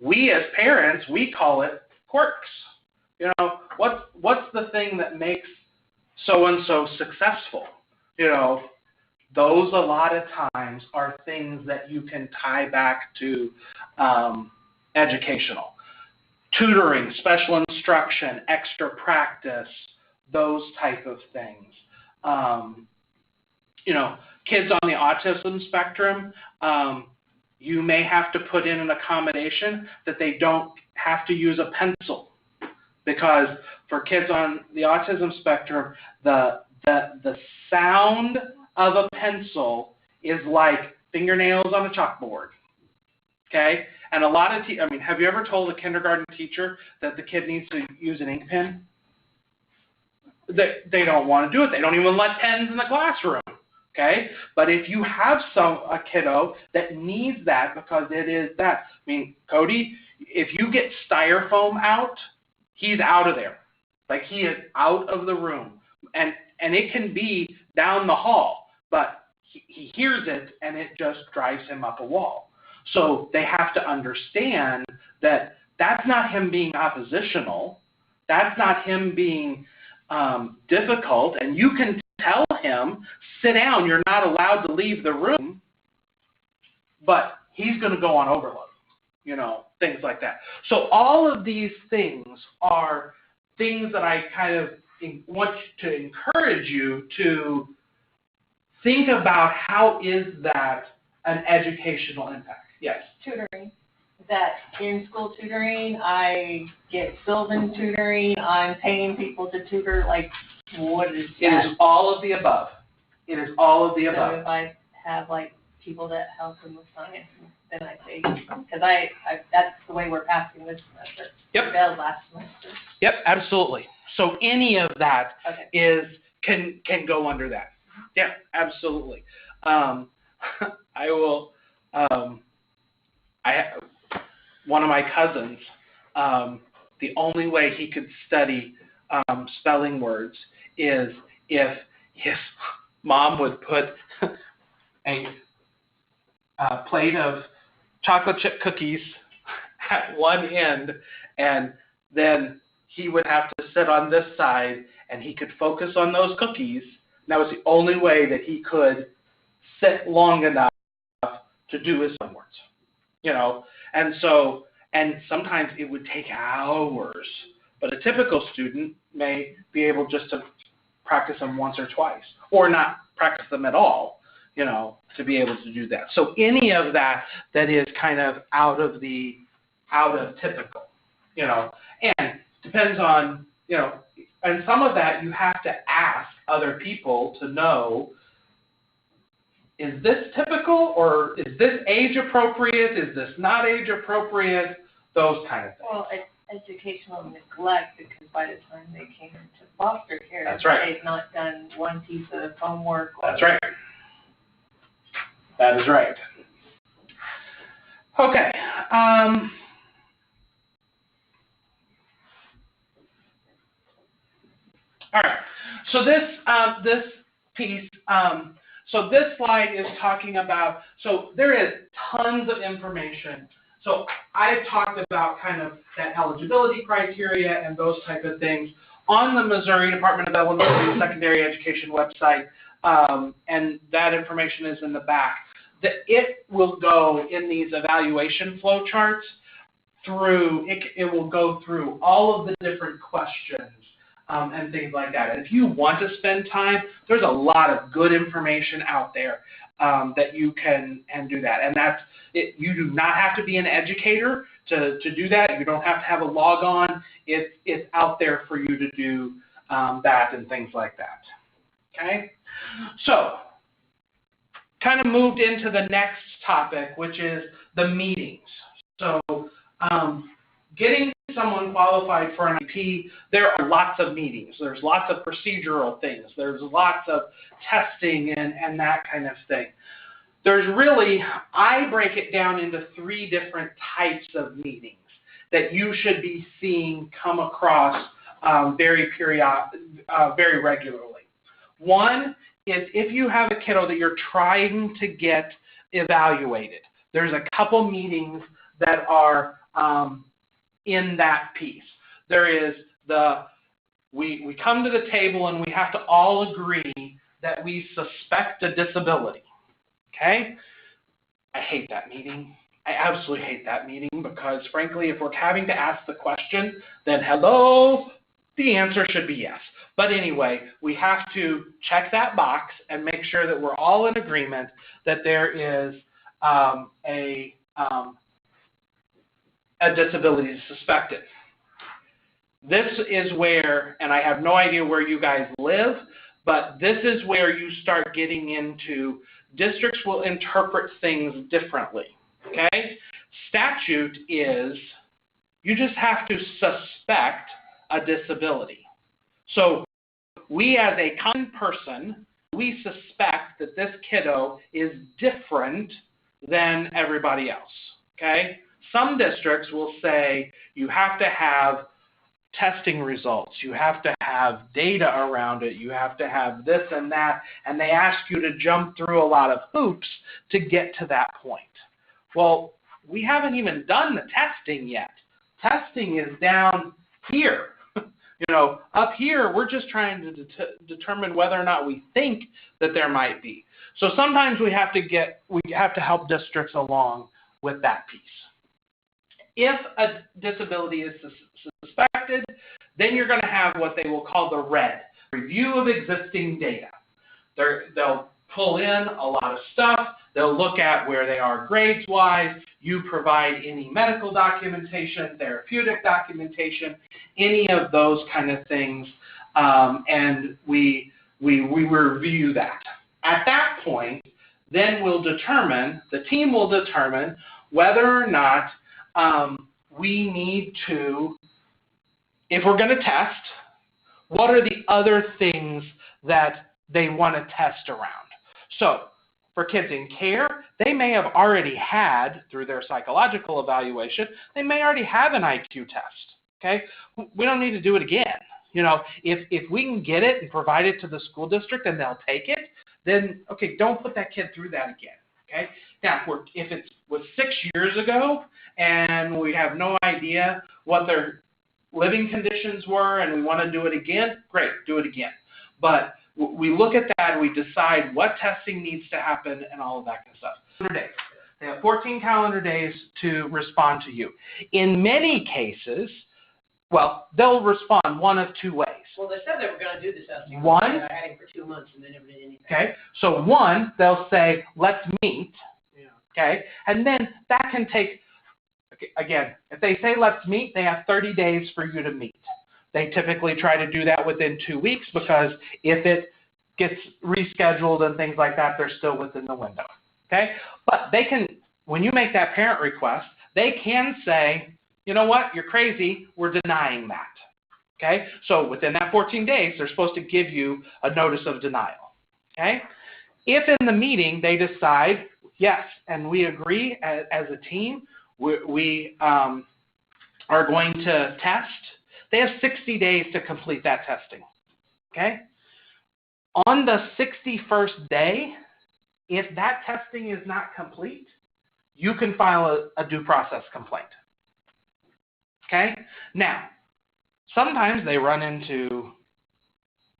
We as parents, we call it quirks. You know, what's the thing that makes so-and-so successful? You know, those a lot of times are things that you can tie back to educational. Tutoring, special instruction, extra practice, those type of things. You know, kids on the autism spectrum, you may have to put in an accommodation that they don't have to use a pencil, because for kids on the autism spectrum, the sound of a pencil is like fingernails on a chalkboard. Okay? And a lot of have you ever told a kindergarten teacher that the kid needs to use an ink pen? They don't want to do it. They don't even let pens in the classroom. Okay? But if you have a kiddo that needs that because it is that, Cody, if you get styrofoam out, he's out of there. Like, he is out of the room. And it can be down the hall, but he hears it and it just drives him up a wall. So they have to understand that that's not him being oppositional. That's not him being difficult. And you can tell him, sit down, you're not allowed to leave the room, but he's going to go on overload, you know, things like that. So all of these things are things that I kind of want to encourage you to think about. How is that an educational impact? Yes? Tutoring. That in-school tutoring, I get Sylvan tutoring, I'm paying people to tutor, like, what is that? It is all of the above. It is all of the So above. if I have, like, people that help them with science, then I pay, because I that's the way we're passing this semester. Yep. We failed last semester. Yep, absolutely. So any of that Okay. can go under that. Yeah, absolutely. I will. One of my cousins. The only way he could study spelling words is if his mom would put a plate of chocolate chip cookies at one end, and then he would have to sit on this side, and he could focus on those cookies. And that was the only way that he could sit long enough to do his spelling words, you know. And so, and sometimes it would take hours, but a typical student may be able just to practice them once or twice, or not practice them at all, you know, to be able to do that. So any of that is kind of out of typical, you know, and depends on, you know, and some of that you have to ask other people to know, is this typical, or is this age appropriate, is this not age appropriate, those kind of things. Well, it's educational neglect, because by the time they came into foster care, That's right. they've not done one piece of homework. That's right. That is right. Okay. All right. So this piece, so this slide is talking about, so there is tons of information. So I've talked about kind of that eligibility criteria and those type of things on the Missouri Department of Elementary Secondary Education website, and that information is in the back. It will go in these evaluation flow charts through, it will go through all of the different questions and things like that. And if you want to spend time, there's a lot of good information out there that you can do that. And that's it. You do not have to be an educator to do that. You don't have to have a log on. It's out there for you to do that and things like that. Okay? So, kind of moved into the next topic, which is the meetings. So, getting someone qualified for an IEP, there are lots of meetings. There's lots of procedural things. There's lots of testing and that kind of thing. There's really, I break it down into 3 different types of meetings that you should be seeing come across very regularly. One is if you have a kiddo that you're trying to get evaluated. There's a couple meetings that are in that piece. There is we come to the table and we have to all agree that we suspect a disability, okay? I hate that meeting. I absolutely hate that meeting because, frankly, if we're having to ask the question, then hello, the answer should be yes. But anyway, we have to check that box and make sure that we're all in agreement that there is a disability suspected. This is where, and I have no idea where you guys live, but this is where you start getting into districts will interpret things differently, okay? Statute is you just have to suspect a disability. So we as a common person, we suspect that this kiddo is different than everybody else, okay? Some districts will say you have to have testing results, you have to have data around it, you have to have this and that, and they ask you to jump through a lot of hoops to get to that point. Well, we haven't even done the testing yet. Testing is down here. You know, up here, we're just trying to determine whether or not we think that there might be. So sometimes we have to help districts along with that piece. If a disability is suspected, then you're going to have what they will call the RED, review of existing data. They'll pull in a lot of stuff. They'll look at where they are grades-wise. You provide any medical documentation, therapeutic documentation, any of those kind of things, and we review that. At that point, then the team will determine whether or not we need to, if we're going to test, what are the other things that they want to test around. So for kids in care, they may have already had, through their psychological evaluation, they may already have an IQ test, okay? We don't need to do it again. You know, if we can get it and provide it to the school district and they'll take it, then, okay, don't put that kid through that again, okay? Now, if it was 6 years ago and we have no idea what their living conditions were and we want to do it again, great, do it again. But we look at that, we decide what testing needs to happen and all of that kind of stuff. 100 days. They have 14 calendar days to respond to you. In many cases, well, they'll respond one of two ways. Well, they said they were going to do the testing. One, I had him for 2 months and they never did anything. Okay, so one, they'll say, let's meet, Yeah. okay, and then that can take, again, if they say let's meet, they have 30 days for you to meet. They typically try to do that within 2 weeks because if it gets rescheduled and things like that, they're still within the window, okay? But they can, when you make that parent request, they can say, you know what, you're crazy, we're denying that, okay? So within that 14 days, they're supposed to give you a notice of denial, okay? If in the meeting they decide, yes, and we agree as a team, we are going to test, they have 60 days to complete that testing, okay? On the 61st day, if that testing is not complete, you can file a due process complaint, okay? Now, sometimes they run into,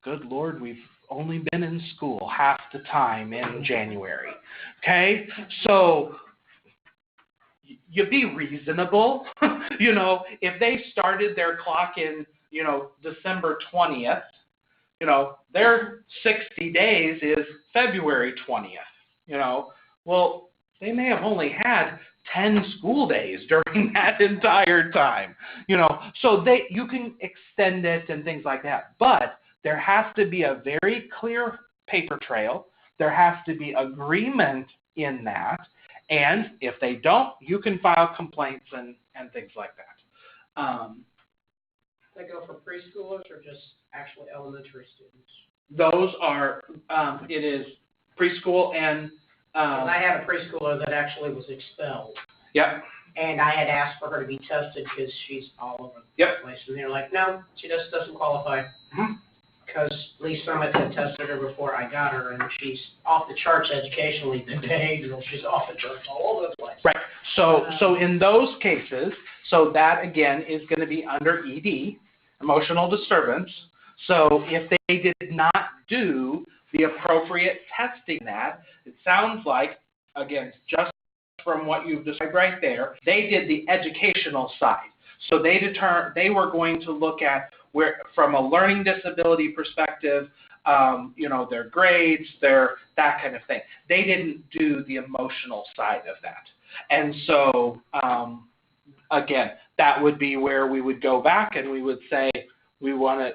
good Lord, we've only been in school half the time in January, okay? So you be reasonable. You know, if they started their clock in, you know, December 20th, you know, their 60 days is February 20th, you know. Well, they may have only had 10 school days during that entire time, you know. So you can extend it and things like that. But there has to be a very clear paper trail. There has to be agreement in that. And if they don't, you can file complaints and things like that. They go for preschoolers or just actually elementary students? Those are, it is preschool and... I had a preschooler that actually was expelled. Yep. And I had asked for her to be tested because she's all over the place. And they're like, no, she just doesn't qualify. Because Lee Summit had tested her before I got her, and she's off the charts educationally, behavioral. She's off the charts all over the place. Right. So in those cases, so that again is going to be under ED, emotional disturbance. So if they did not do the appropriate testing that, it sounds like, again, just from what you've described right there, they did the educational side. So they were going to look at where, from a learning disability perspective, their grades, that kind of thing. They didn't do the emotional side of that. And so, again, that would be where we would go back and we would say we want to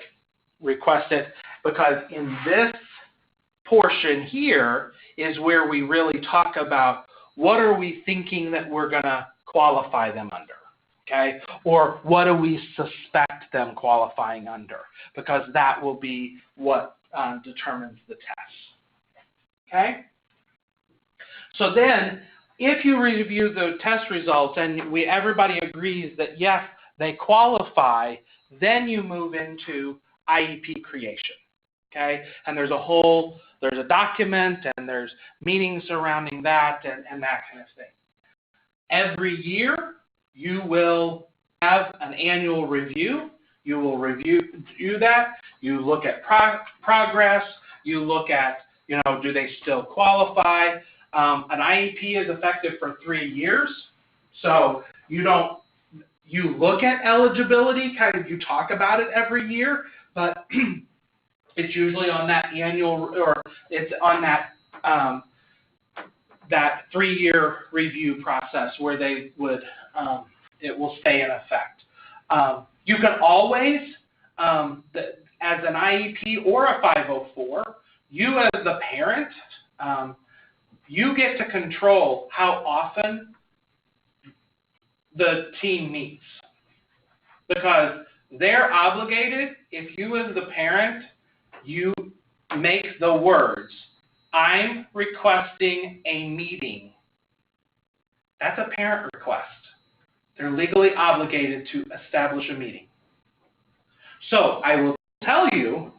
request it, because in this portion here is where we really talk about what are we thinking that we're going to qualify them under, okay? Or what do we suspect them qualifying under? Because that will be what determines the test, okay? So then, if you review the test results and everybody agrees that yes, they qualify, then you move into IEP creation, okay? And there's a document and there's meetings surrounding that and that kind of thing. Every year, you will have an annual review. You will review that. You look at progress. You look at, do they still qualify? An IEP is effective for 3 years. So you look at eligibility, you talk about it every year, but it's usually on that annual, or it's on that 3-year review process where they would, it will stay in effect. You can always, as an IEP or a 504, you as the parent, you get to control how often the team meets, because they're obligated. If you as the parent, you make the words, "I'm requesting a meeting," that's a parent request. They're legally obligated to establish a meeting. So I will tell you,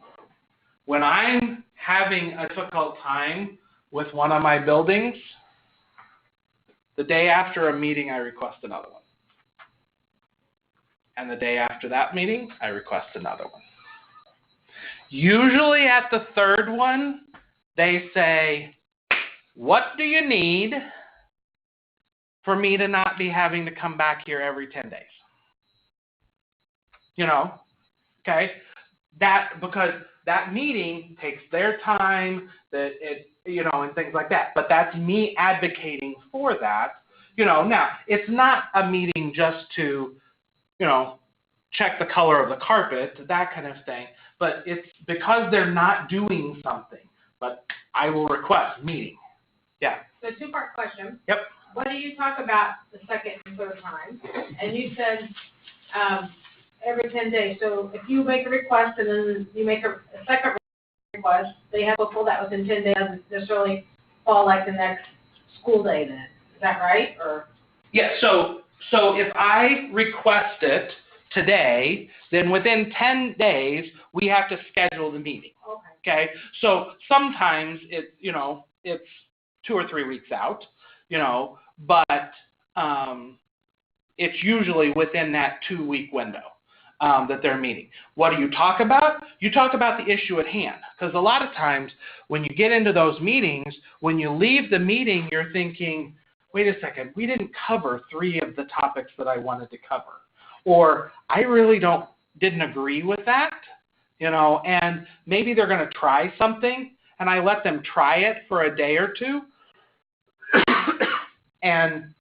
when I'm having a difficult time with one of my buildings, the day after a meeting, I request another one. And the day after that meeting, I request another one. Usually at the third one, they say, "What do you need for me to not be having to come back here every 10 days? Okay? Because that meeting takes their time, and things like that. But that's me advocating for that. Now, it's not a meeting just to, check the color of the carpet, that kind of thing. But it's because they're not doing something. But I will request meeting. Yeah. So 2-part question. Yep. What do you talk about the second and third time? And you said every 10 days. So if you make a request and then you make a second request, they have to pull that within 10 days. Doesn't necessarily fall like the next school day then. Is that right? Or yeah, so if I request it today, then within 10 days, we have to schedule the meeting. Okay? So sometimes it's 2 or 3 weeks out, but it's usually within that 2-week window that they're meeting. What do you talk about? You talk about the issue at hand, because a lot of times when you get into those meetings, when you leave the meeting, you're thinking, wait a second, we didn't cover 3 of the topics that I wanted to cover. Or I really didn't agree with that, and maybe they're going to try something, and I let them try it for a day or 2, and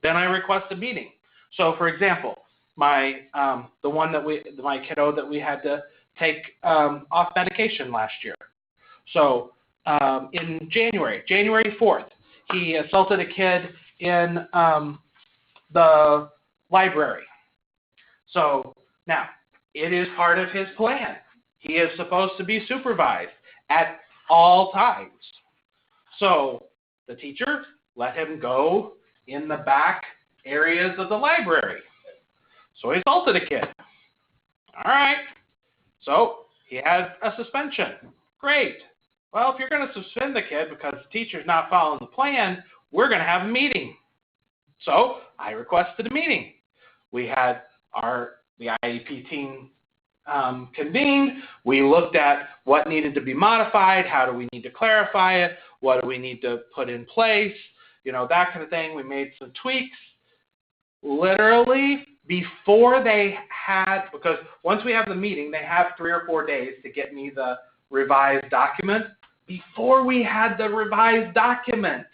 then I request a meeting. So, for example, my kiddo that we had to take off medication last year. So, in January 4th, he assaulted a kid in the library. So now, it is part of his plan. He is supposed to be supervised at all times. So the teacher let him go in the back areas of the library. So he assaulted a kid. All right. So he has a suspension. Great. Well, if you're going to suspend the kid because the teacher's not following the plan, we're going to have a meeting. So I requested a meeting. We had our the IEP team convened. We looked at what needed to be modified, how do we need to clarify it, what do we need to put in place, that kind of thing. We made some tweaks. Literally, before they had, because once we have the meeting, they have 3 or 4 days to get me the revised document. Before we had the revised document,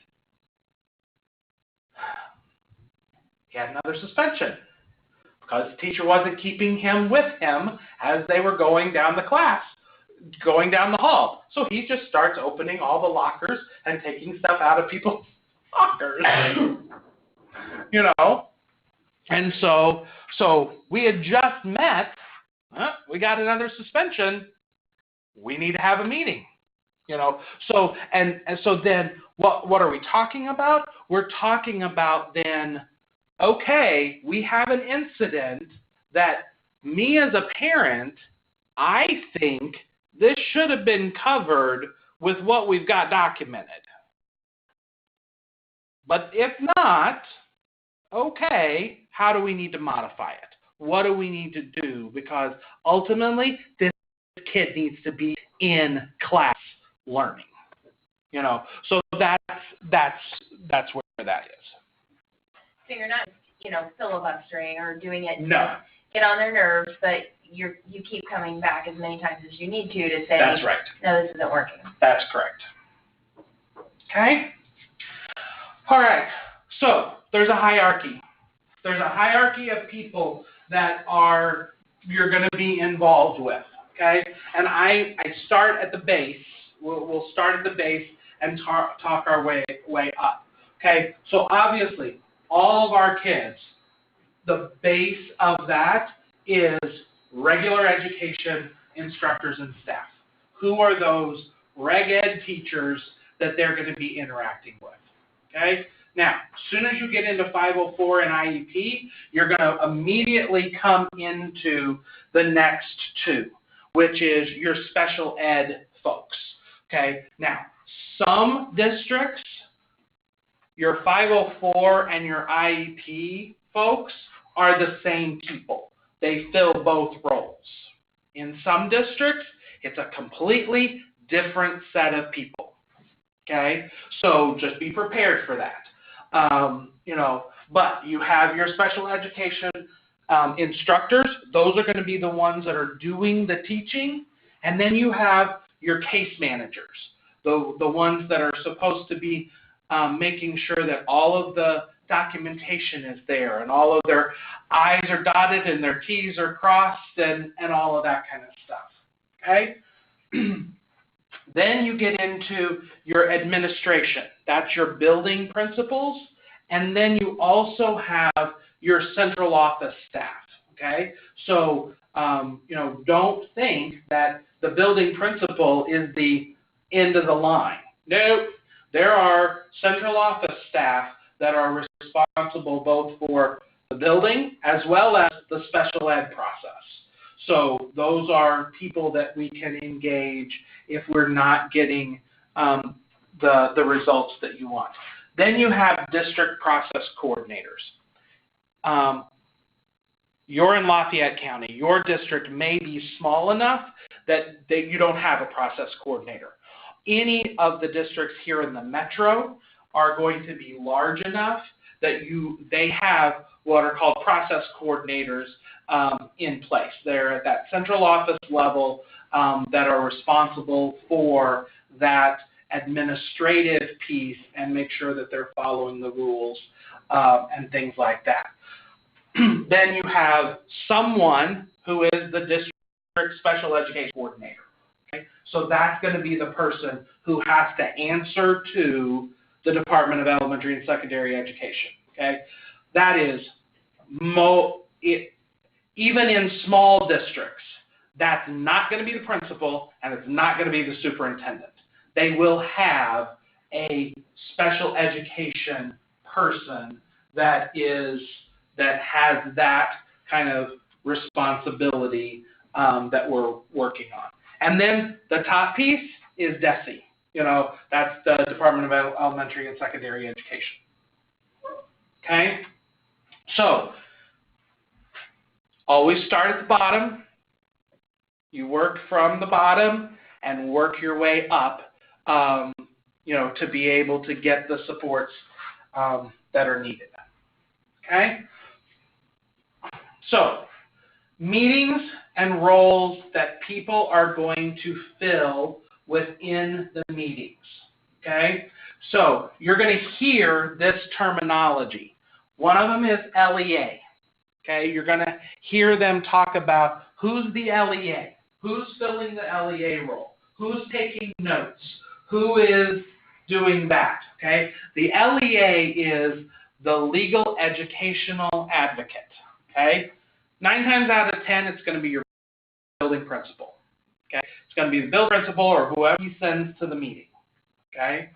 he had another suspension because the teacher wasn't keeping him with him as they were going down the hall. So he just starts opening all the lockers and taking stuff out of people's lockers, And so we had just met. We got another suspension. We need to have a meeting, So then what are we talking about? We're talking about then, okay, we have an incident that me as a parent, I think this should have been covered with what we've got documented. But if not, okay, how do we need to modify it? What do we need to do? Because ultimately, this kid needs to be in class learning. So that's where that is. So you're not, filibustering or doing it No. to get on their nerves, but you keep coming back as many times as you need to say, That's right. no, this isn't working. That's correct. Okay? All right. So there's a hierarchy. There's a hierarchy of people that you're going to be involved with. Okay? And I start at the base. We'll start at the base and talk our way up. Okay? So obviously, all of our kids, the base of that is regular education instructors and staff. Who are those reg ed teachers that they're going to be interacting with? Okay? Now, as soon as you get into 504 and IEP, you're going to immediately come into the next two, which is your special ed folks. Okay? Now, some districts, your 504 and your IEP folks are the same people. They fill both roles. In some districts, it's a completely different set of people. Okay? So just be prepared for that. But you have your special education instructors. Those are going to be the ones that are doing the teaching. And then you have your case managers, the ones that are supposed to be making sure that all of the documentation is there and all of their I's are dotted and their T's are crossed and all of that kind of stuff. Okay? Then you get into your administration. That's your building principals. And then you also have your central office staff. Okay? So, don't think that the building principal is the end of the line. No, there are central office staff that are responsible both for the building as well as the special ed process. So those are people that we can engage if we're not getting the results that you want. Then you have district process coordinators. You're in Lafayette County. Your district may be small enough that you don't have a process coordinator. Any of the districts here in the metro are going to be large enough that they have what are called process coordinators in place. They're at that central office level that are responsible for that administrative piece and make sure that they're following the rules and things like that. Then you have someone who is the district special education coordinator. Okay? So that's going to be the person who has to answer to the Department of Elementary and Secondary Education. Okay? That is, even in small districts, that's not going to be the principal and it's not going to be the superintendent. They will have a special education person that has that kind of responsibility that we're working on. And then the top piece is DESE. That's the Department of Elementary and Secondary Education. Okay? So, Always start at the bottom. You work from the bottom and work your way up, to be able to get the supports that are needed. Okay? So, meetings and roles that people are going to fill within the meetings. Okay? So, you're going to hear this terminology. One of them is LEA. Okay? You're going to hear them talk about who's the LEA, who's filling the LEA role, who's taking notes, who is doing that. Okay? The LEA is the legal educational advocate. Okay? 9 times out of 10, it's going to be your building principal. Okay? It's going to be the building principal or whoever he sends to the meeting. Okay?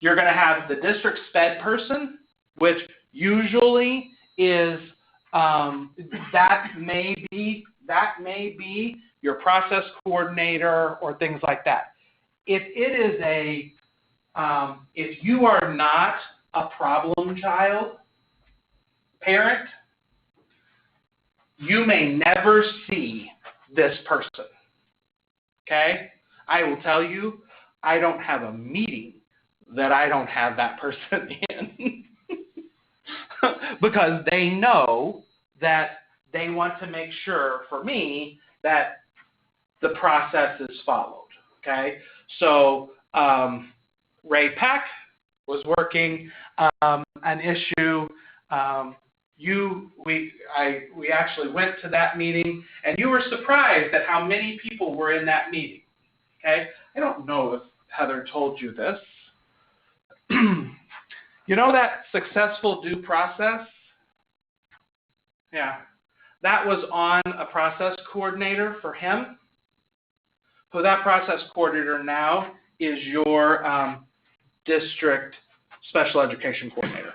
You're going to have the district SPED person, which usually is that may be your process coordinator or things like that. If it is if you are not a problem child parent, you may never see this person. Okay? I will tell you, I don't have a meeting that I don't have that person in. Because they know that they want to make sure, for me, that the process is followed. Okay? So, Ray Peck was working an issue. We actually went to that meeting, and you were surprised at how many people were in that meeting. Okay? I don't know if Heather told you this. You know that successful due process? Yeah. That was on a process coordinator for him. So that process coordinator now is your district special education coordinator.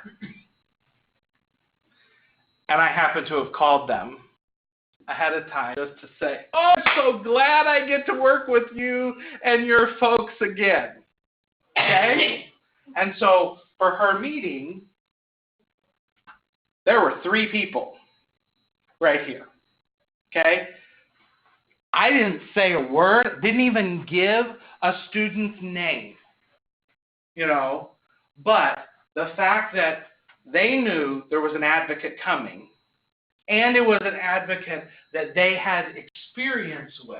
And I happen to have called them ahead of time just to say, oh, I'm so glad I get to work with you and your folks again. Okay? And so for her meeting, there were 3 people right here. Okay? I didn't say a word, didn't even give a student's name, but the fact that they knew there was an advocate coming, and it was an advocate that they had experience with,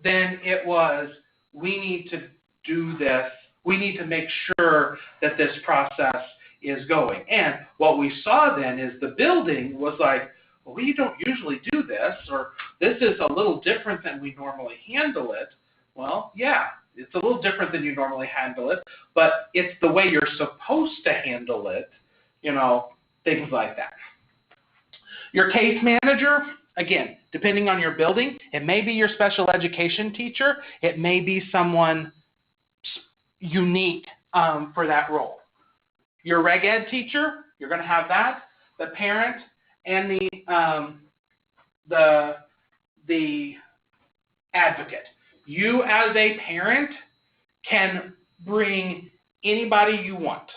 then it was, we need to do this. We need to make sure that this process is going. And what we saw then is the building was like, well, we don't usually do this, or this is a little different than we normally handle it. Well, yeah, it's a little different than you normally handle it, but it's the way you're supposed to handle it, things like that. Your case manager, again, depending on your building, it may be your special education teacher. It may be someone unique for that role. Your reg ed teacher, you're going to have that. The parent and the advocate. You as a parent can bring anybody you want.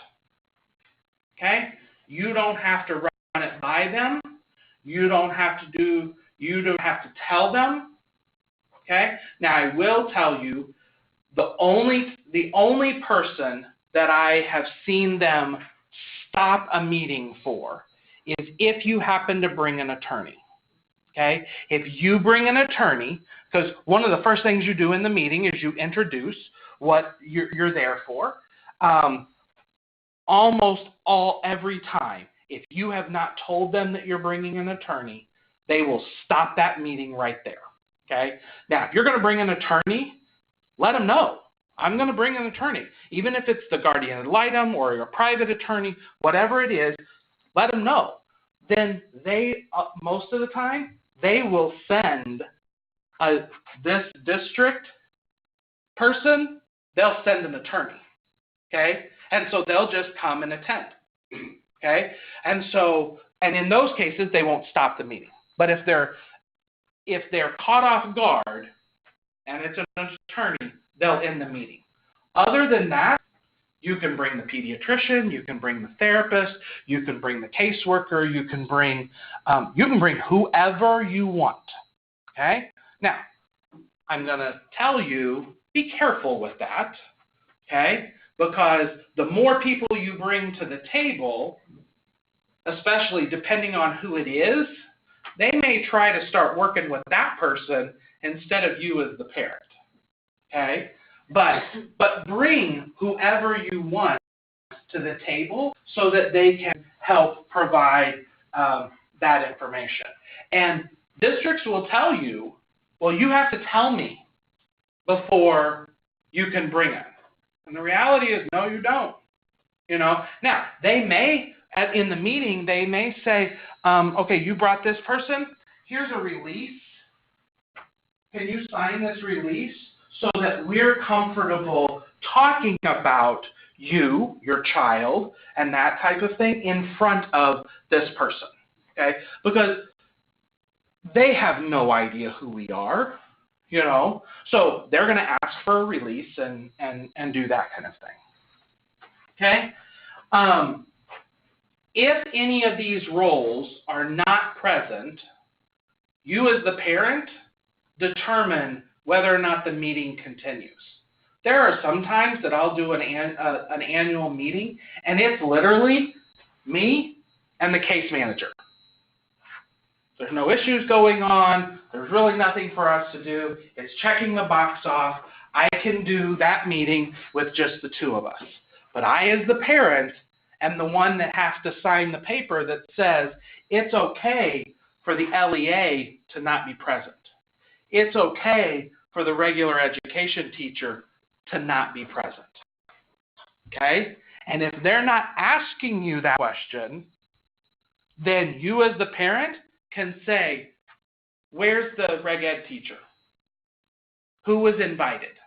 Okay? You don't have to run it by them. You don't have to tell them. Okay? Now I will tell you, the only person that I have seen them stop a meeting for is if you happen to bring an attorney. Okay? If you bring an attorney, because one of the first things you do in the meeting is you introduce what you're there for. Every time, if you have not told them that you're bringing an attorney, they will stop that meeting right there. Okay? Now, if you're going to bring an attorney, let them know. I'm going to bring an attorney. Even if it's the guardian ad litem or your private attorney, whatever it is, let them know. Then they, most of the time, they will send this district person, they'll send an attorney. Okay? And so they'll just come and attend. Okay? And in those cases, they won't stop the meeting. But if they're caught off guard and it's an attorney, they'll end the meeting. Other than that, You can bring the pediatrician, you can bring the therapist, you can bring the caseworker, you can bring whoever you want, okay? Now, I'm going to tell you, be careful with that, okay? Because the more people you bring to the table, especially depending on who it is, they may try to start working with that person instead of you as the parent, okay? But bring whoever you want to the table so that they can help provide that information. And districts will tell you, well, you have to tell me before you can bring it. And the reality is, no, you don't. You know, now they may, in the meeting, they may say, okay, you brought this person. Here's a release. Can you sign this release so that we're comfortable talking about you, your child, and that type of thing in front of this person, okay? Because they have no idea who we are, you know, so they're going to ask for a release and do that kind of thing, okay? If any of these roles are not present, you as the parent determine whether or not the meeting continues. There are some times that I'll do an annual meeting, and it's literally me and the case manager. There's no issues going on. There's really nothing for us to do. It's checking the box off. I can do that meeting with just the two of us. But I, as the parent, am the one that has to sign the paper that says it's okay for the LEA to not be present. It's okay for the regular education teacher to not be present, okay? And if they're not asking you that question, then you as the parent can say, where's the reg ed teacher? Who was invited?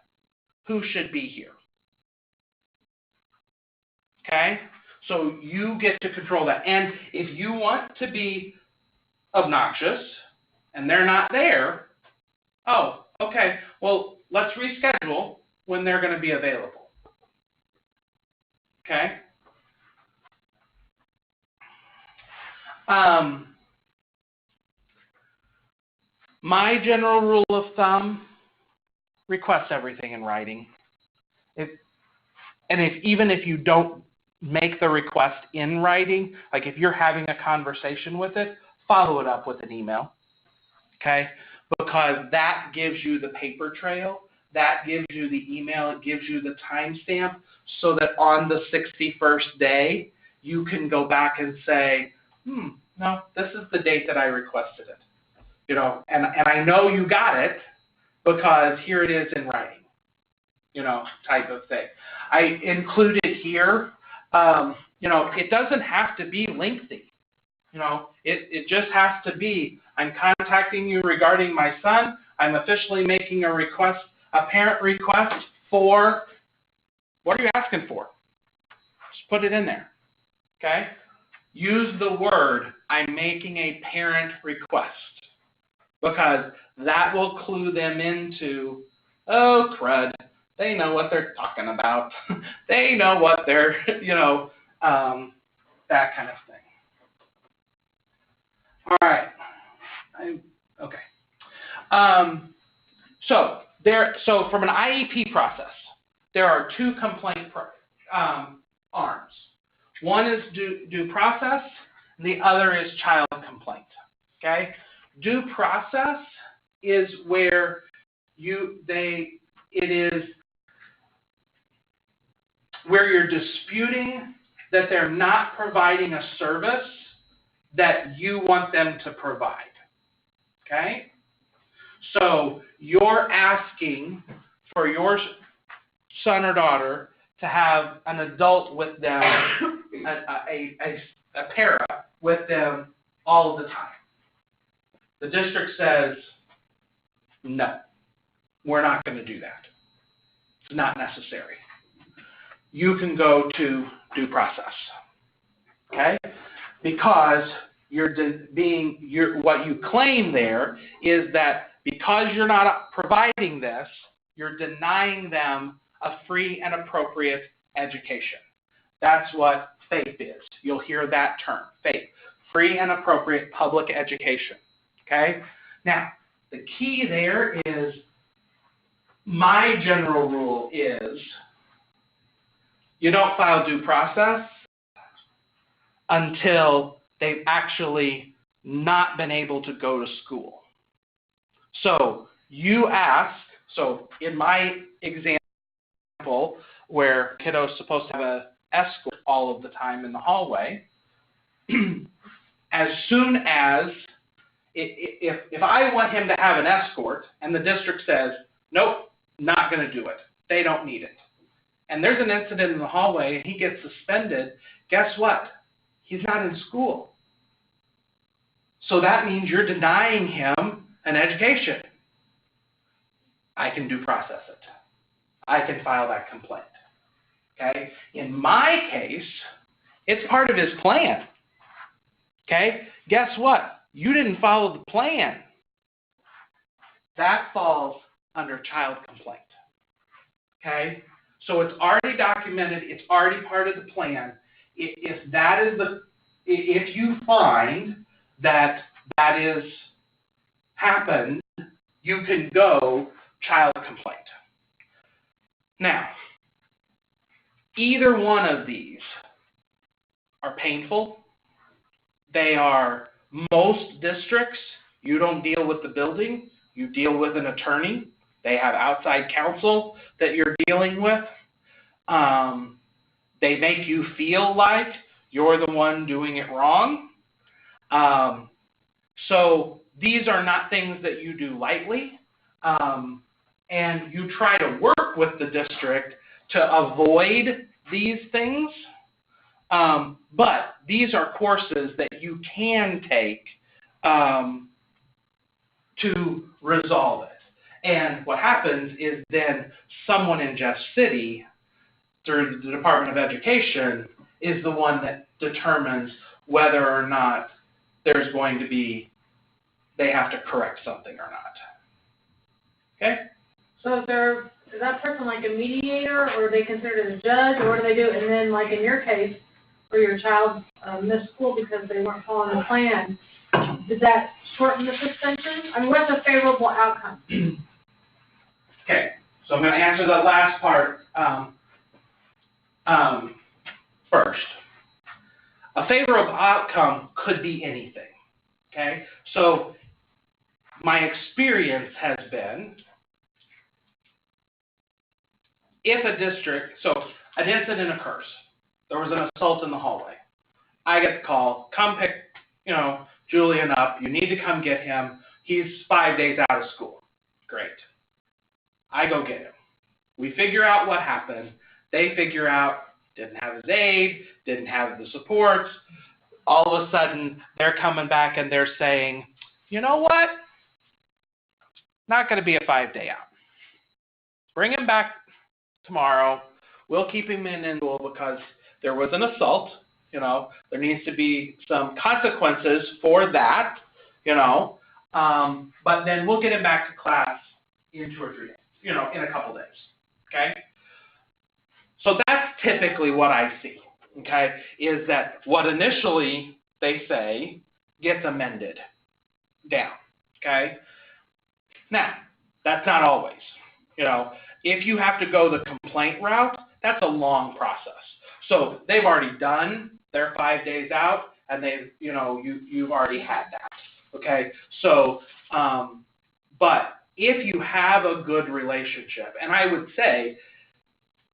Who should be here? Okay? So you get to control that. And if you want to be obnoxious and they're not there, oh, okay, well, let's reschedule when they're going to be available. Okay? My general rule of thumb, request everything in writing. Even if you don't make the request in writing, like if you're having a conversation with it, follow it up with an email, okay? Because that gives you the paper trail, that gives you the email, it gives you the timestamp, so that on the 61st day, you can go back and say, no, this is the date that I requested it. You know, and I know you got it because here it is in writing, you know, type of thing. I included here, you know, it doesn't have to be lengthy. You know, it just has to be, I'm contacting you regarding my son. I'm officially making a request, a parent request for, what are you asking for? Just put it in there, okay? Use the word, I'm making a parent request, because that will clue them into, oh, crud, they know what they're talking about. They know what they're, you know, that kind of thing. All right. Okay. So from an IEP process, there are two complaint arms. One is due process, and the other is child complaint. Okay. Due process is where where you're disputing that they're not providing a service that you want them to provide. Okay? So you're asking for your son or daughter to have an adult with them, a para with them all the time. The district says, no, we're not going to do that. It's not necessary. You can go to due process, okay? Because what you claim there is that because you're not providing this, you're denying them a free and appropriate education. That's what FAPE is. You'll hear that term, FAPE, free and appropriate public education, okay? Now, the key there is, my general rule is, you don't file due process until they've actually not been able to go to school. So you ask, so in my example where kiddo's supposed to have an escort all of the time in the hallway, as soon as, if I want him to have an escort and the district says, nope, not going to do it, they don't need it, and there's an incident in the hallway and he gets suspended, guess what? He's not in school. So that means you're denying him an education. I can due process it. I can file that complaint. Okay? In my case, it's part of his plan. Okay? Guess what? You didn't follow the plan. That falls under child complaint. Okay? So it's already documented, it's already part of the plan. If you find that that is happened, you can go child complaint. Now, either one of these are painful. They are, most districts, you don't deal with the building, you deal with an attorney. They have outside counsel that you're dealing with. They make you feel like you're the one doing it wrong. So these are not things that you do lightly. And you try to work with the district to avoid these things. But these are courses that you can take to resolve it. And what happens is then someone in Jeff City, through the Department of Education, is the one that determines whether or not there's going to be, they have to correct something or not. Okay? So is that person like a mediator, or are they considered a judge, or what do they do? And then, like in your case, where your child missed school because they weren't following the plan, did that shorten the suspension? I mean, what's a favorable outcome? Okay, so I'm going to answer the last part first. A favorable outcome could be anything. Okay, so my experience has been, if a district, so an incident occurs, there was an assault in the hallway. I get the call, come pick, Julian up. You need to come get him. He's 5 days out of school. Great. I go get him. We figure out what happened. They figure out didn't have his aid, didn't have the supports. All of a sudden, they're coming back and they're saying, you know what? Not going to be a 5-day out. Bring him back tomorrow. We'll keep him in school because there was an assault. There needs to be some consequences for that, but then we'll get him back to class in 2 or 3 days, in a couple days, okay? So that's typically what I see, okay, is that what initially they say gets amended down, okay? Now, that's not always, If you have to go the complaint route, that's a long process. So they've already done their 5 days out, and you've already had that, okay? So, but if you have a good relationship, and I would say,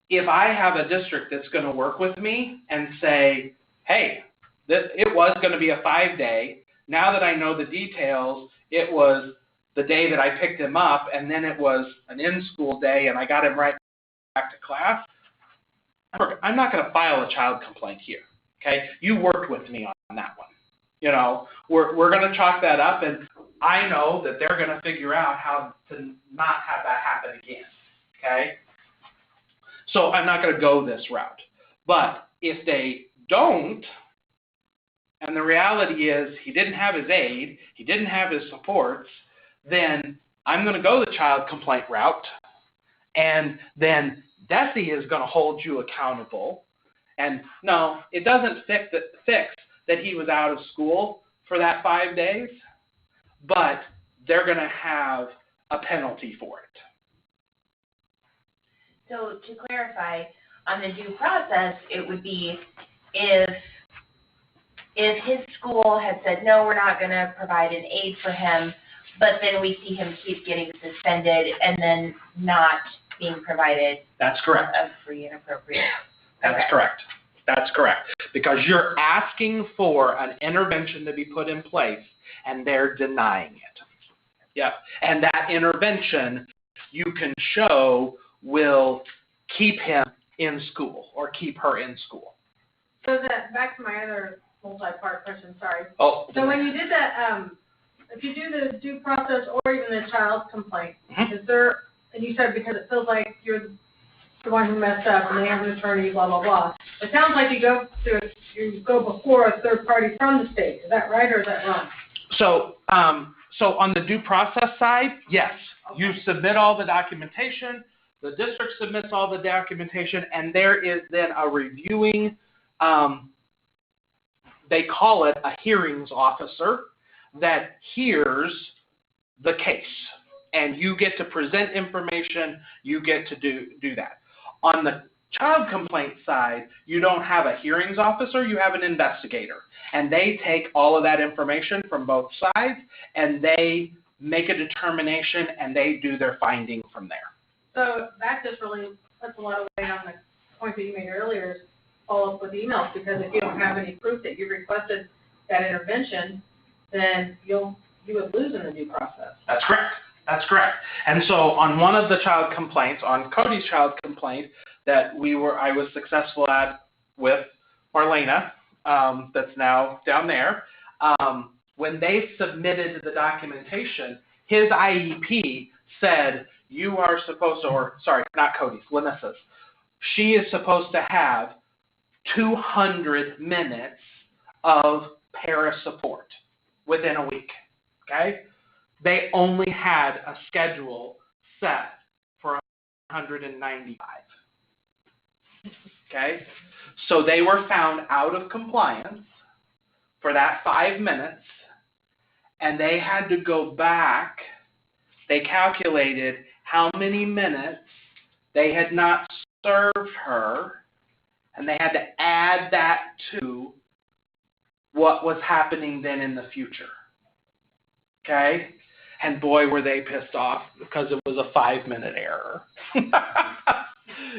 if I have a district that's going to work with me and say, hey, it was going to be a 5-day, now that I know the details, it was the day that I picked him up, and then it was an in-school day, and I got him right back to class, I'm not going to file a child complaint here, okay? You worked with me on that one. We're going to chalk that up, and I know that they're going to figure out how to not have that happen again, okay? So I'm not going to go this route. But if they don't, and the reality is he didn't have his aid, he didn't have his supports, then I'm going to go the child complaint route, and then DESE is going to hold you accountable. And no, it doesn't fix that he was out of school for that 5 days, but they're going to have a penalty for it. So to clarify, on the due process, it would be if his school had said, no, we're not going to provide an aid for him, but then we see him keep getting suspended and then not being provided That's correct. a free and appropriate. That's correct. That's correct. Because you're asking for an intervention to be put in place, and they're denying it. Yep. And that intervention, you can show, will keep him in school or keep her in school. So that, back to my other multi-part question, sorry. Oh. So when you did that, if you do the due process or even the child complaint, is there, and you said because it feels like you're the one who messed up and they have an attorney, blah, blah, blah. It sounds like you go before a third party from the state. Is that right or is that wrong? So on the due process side, yes. Okay. You submit all the documentation, the district submits all the documentation, and there is then a reviewing, they call it a hearings officer that hears the case. And you get to present information, you get to do that. On the child complaint side, you don't have a hearings officer, you have an investigator. And they take all of that information from both sides, and they make a determination, and they do their finding from there. So that just really puts a lot of weight on the point that you made earlier, is follow up with emails, because if you don't have any proof that you requested that intervention, then you would lose in the due process. That's correct. That's correct. And so on one of the child complaints, on Cody's child complaint that I was successful at with Marlena, that's now down there, when they submitted the documentation, his IEP said you are supposed to, or sorry, not Cody's, Lenissa's, she is supposed to have 200 minutes of para support within a week, okay? They only had a schedule set for 195, okay? So they were found out of compliance for that 5 minutes, and they had to go back. They calculated how many minutes they had not served her, and they had to add that to what was happening then in the future. Okay? And boy, were they pissed off because it was a 5-minute error.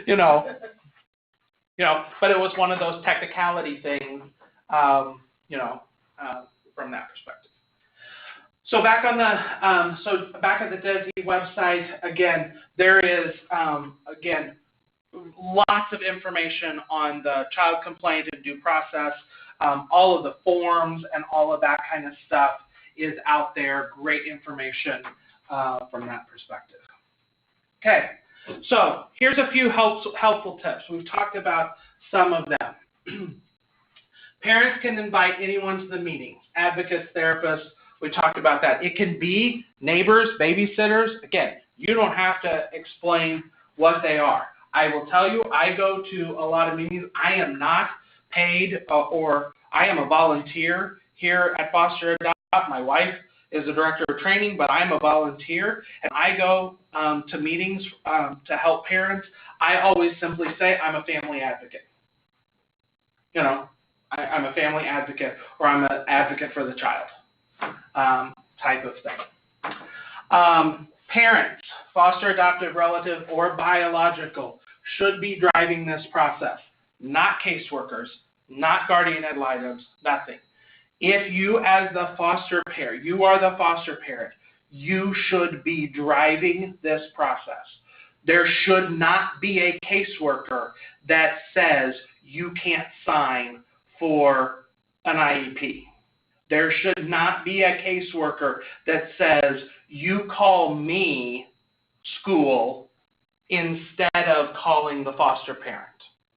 you know, but it was one of those technicality things, from that perspective. So back on the, back at the DESE website, again, there is, lots of information on the child complaint and due process. All of the forms and all of that kind of stuff is out there. Great information from that perspective. Okay, so here's a few helpful tips. We've talked about some of them. Parents can invite anyone to the meeting, advocates, therapists. We talked about that. It can be neighbors, babysitters. Again, you don't have to explain what they are. I will tell you, I go to a lot of meetings. I am not paid or I am a volunteer here at Foster Adopt. My wife is the director of training, but I'm a volunteer, and I go to meetings to help parents. I always simply say I'm a family advocate. I'm a family advocate, or I'm an advocate for the child type of thing. Parents, foster, adoptive, relative, or biological, should be driving this process, not caseworkers, not guardian ad litem, nothing. If you as the foster parent, you are the foster parent, you should be driving this process. There should not be a caseworker that says you can't sign for an IEP. There should not be a caseworker that says you call me, school, instead of calling the foster parent.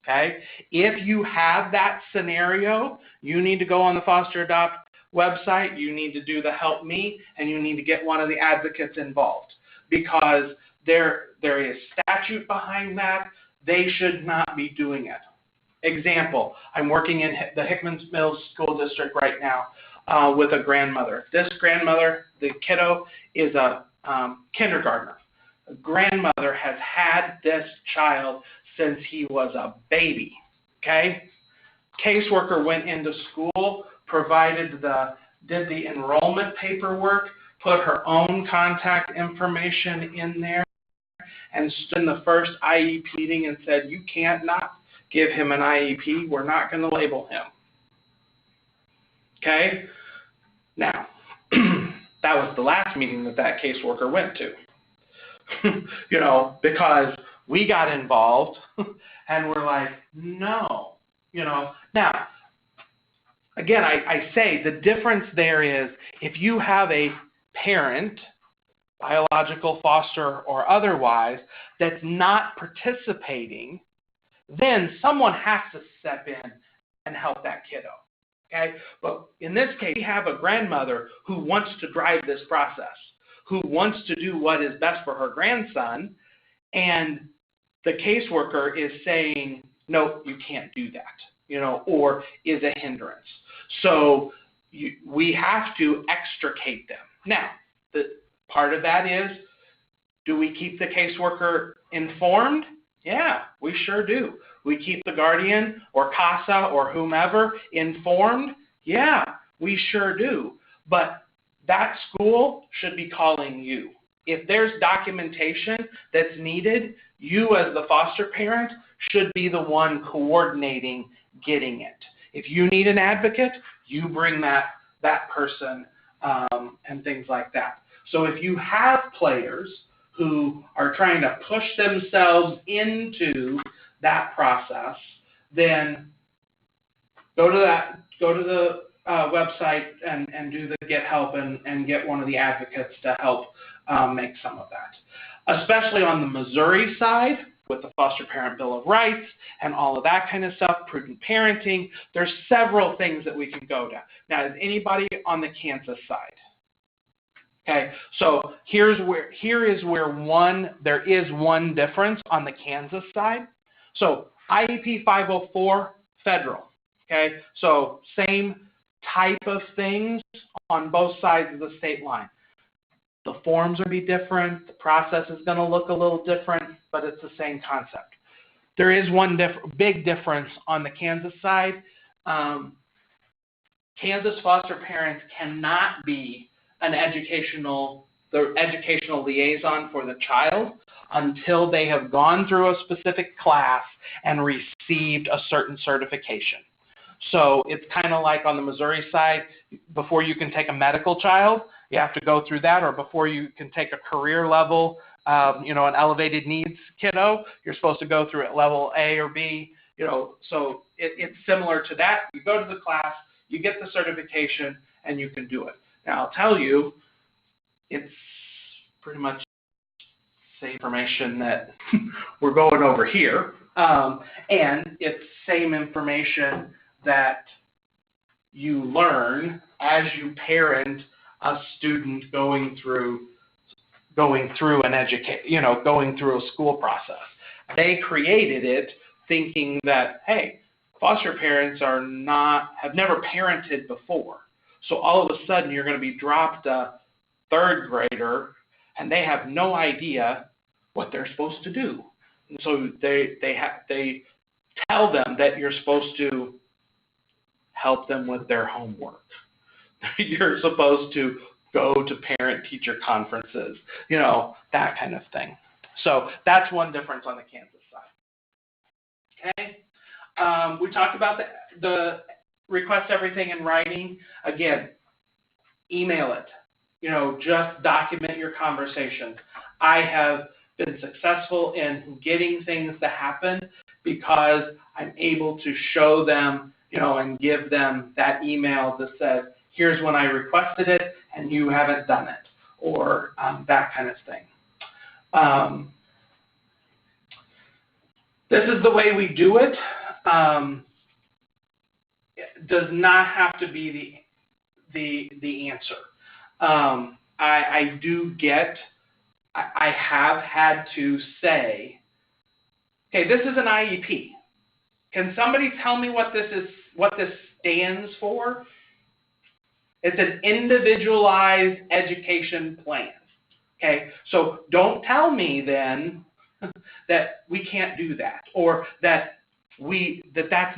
Okay? If you have that scenario, you need to go on the Foster Adopt website, you need to do the Help Me, and you need to get one of the advocates involved, because there is statute behind that. they should not be doing it. Example, I'm working in the Hickman Mills School District right now with a grandmother. This grandmother, the kiddo, is a kindergartner. The grandmother has had this child since he was a baby, okay? Caseworker went into school, did the enrollment paperwork, put her own contact information in there, and stood in the first IEP meeting and said, you can't not give him an IEP. We're not going to label him. Okay? Now, that was the last meeting that caseworker went to. Because we got involved and we're like, no. Now, again, I say the difference there is if you have a parent, biological, foster, or otherwise, that's not participating, then someone has to step in and help that kiddo, okay? But in this case, we have a grandmother who wants to drive this process, who wants to do what is best for her grandson, and the caseworker is saying, no, you can't do that, or is a hindrance. So we have to extricate them. Now, the part of that is, do we keep the caseworker informed? Yeah, we sure do. We keep the guardian or CASA or whomever informed? Yeah, we sure do. But that school should be calling you. If there's documentation that's needed, you as the foster parent should be the one coordinating getting it. If you need an advocate, you bring that person and things like that. So if you have players who are trying to push themselves into that process, then go to the website and do the Get Help and get one of the advocates to help make some of that. Especially on the Missouri side, with the Foster Parent Bill of Rights and all of that kind of stuff, prudent parenting, there's several things that we can go to. Now, is anybody on the Kansas side? Okay, so there is one difference on the Kansas side. So IEP 504, federal. Okay, so same type of things on both sides of the state line. The forms will be different, the process is going to look a little different, but it's the same concept. There is one big difference on the Kansas side. Kansas foster parents cannot be the educational liaison for the child until they have gone through a specific class and received a certain certification. So it's kind of like on the Missouri side, before you can take a medical child, you have to go through that, or before you can take a career level, an elevated needs kiddo, you're supposed to go through at level A or B, so it's similar to that. You go to the class, you get the certification, and you can do it. Now, I'll tell you, it's pretty much the same information that we're going over here, and it's same information that you learn as you parent a student going through a school process. They created it thinking that, hey, foster parents have never parented before. So all of a sudden you're going to be dropped a third grader and they have no idea what they're supposed to do. And so they tell them that you're supposed to help them with their homework. You're supposed to go to parent-teacher conferences, that kind of thing. So that's one difference on the Kansas side. Okay? We talked about the request everything in writing. Again, email it. Just document your conversations. I have been successful in getting things to happen because I'm able to show them, and give them that email that says, here's when I requested it and you haven't done it, or that kind of thing. This is the way we do it. It does not have to be the answer. I have had to say, Okay, this is an IEP. Can somebody tell me what this stands for? It's an individualized education plan. Okay, so don't tell me then that we can't do that, or that's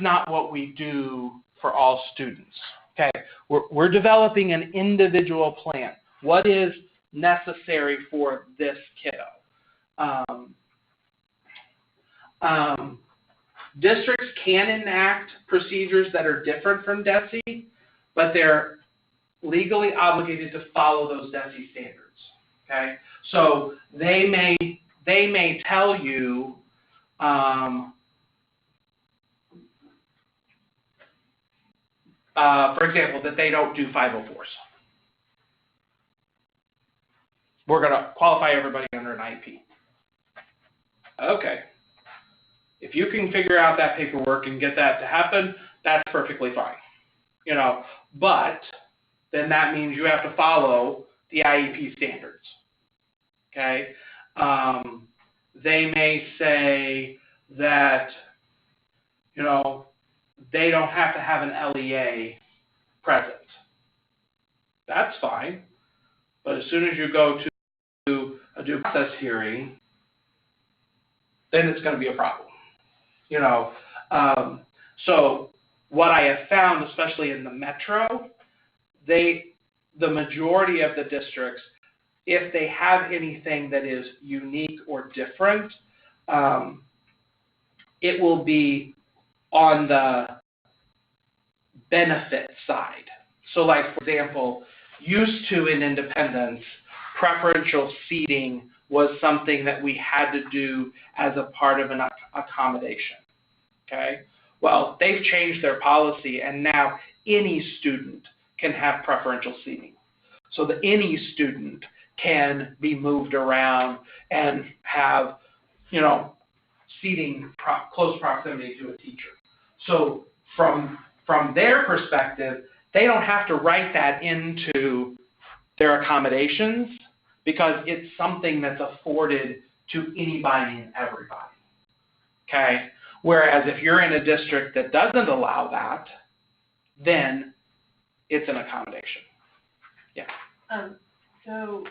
not what we do for all students. Okay, we're developing an individual plan. What is necessary for this kiddo? Districts can enact procedures that are different from DESE, but they're legally obligated to follow those DESE standards. Okay, so they may tell you, for example, that they don't do 504s. We're going to qualify everybody under an IEP. Okay. If you can figure out that paperwork and get that to happen, that's perfectly fine. You know, but then that means you have to follow the IEP standards. Okay? They may say that, you know, they don't have to have an LEA present. That's fine. But as soon as you go to a due process hearing, then it's going to be a problem. You know, so what I have found, especially in the metro, the majority of the districts, if they have anything that is unique or different, it will be on the benefit side. So like, for example, used to in Independence, preferential seating was something that we had to do as a part of an accommodation. Okay? Well, they've changed their policy, and now any student can have preferential seating. So that any student can be moved around and have, you know, seating close proximity to a teacher. So from their perspective, they don't have to write that into their accommodations because it's something that's afforded to anybody and everybody. Okay? Whereas if you're in a district that doesn't allow that, then it's an accommodation. Yeah. So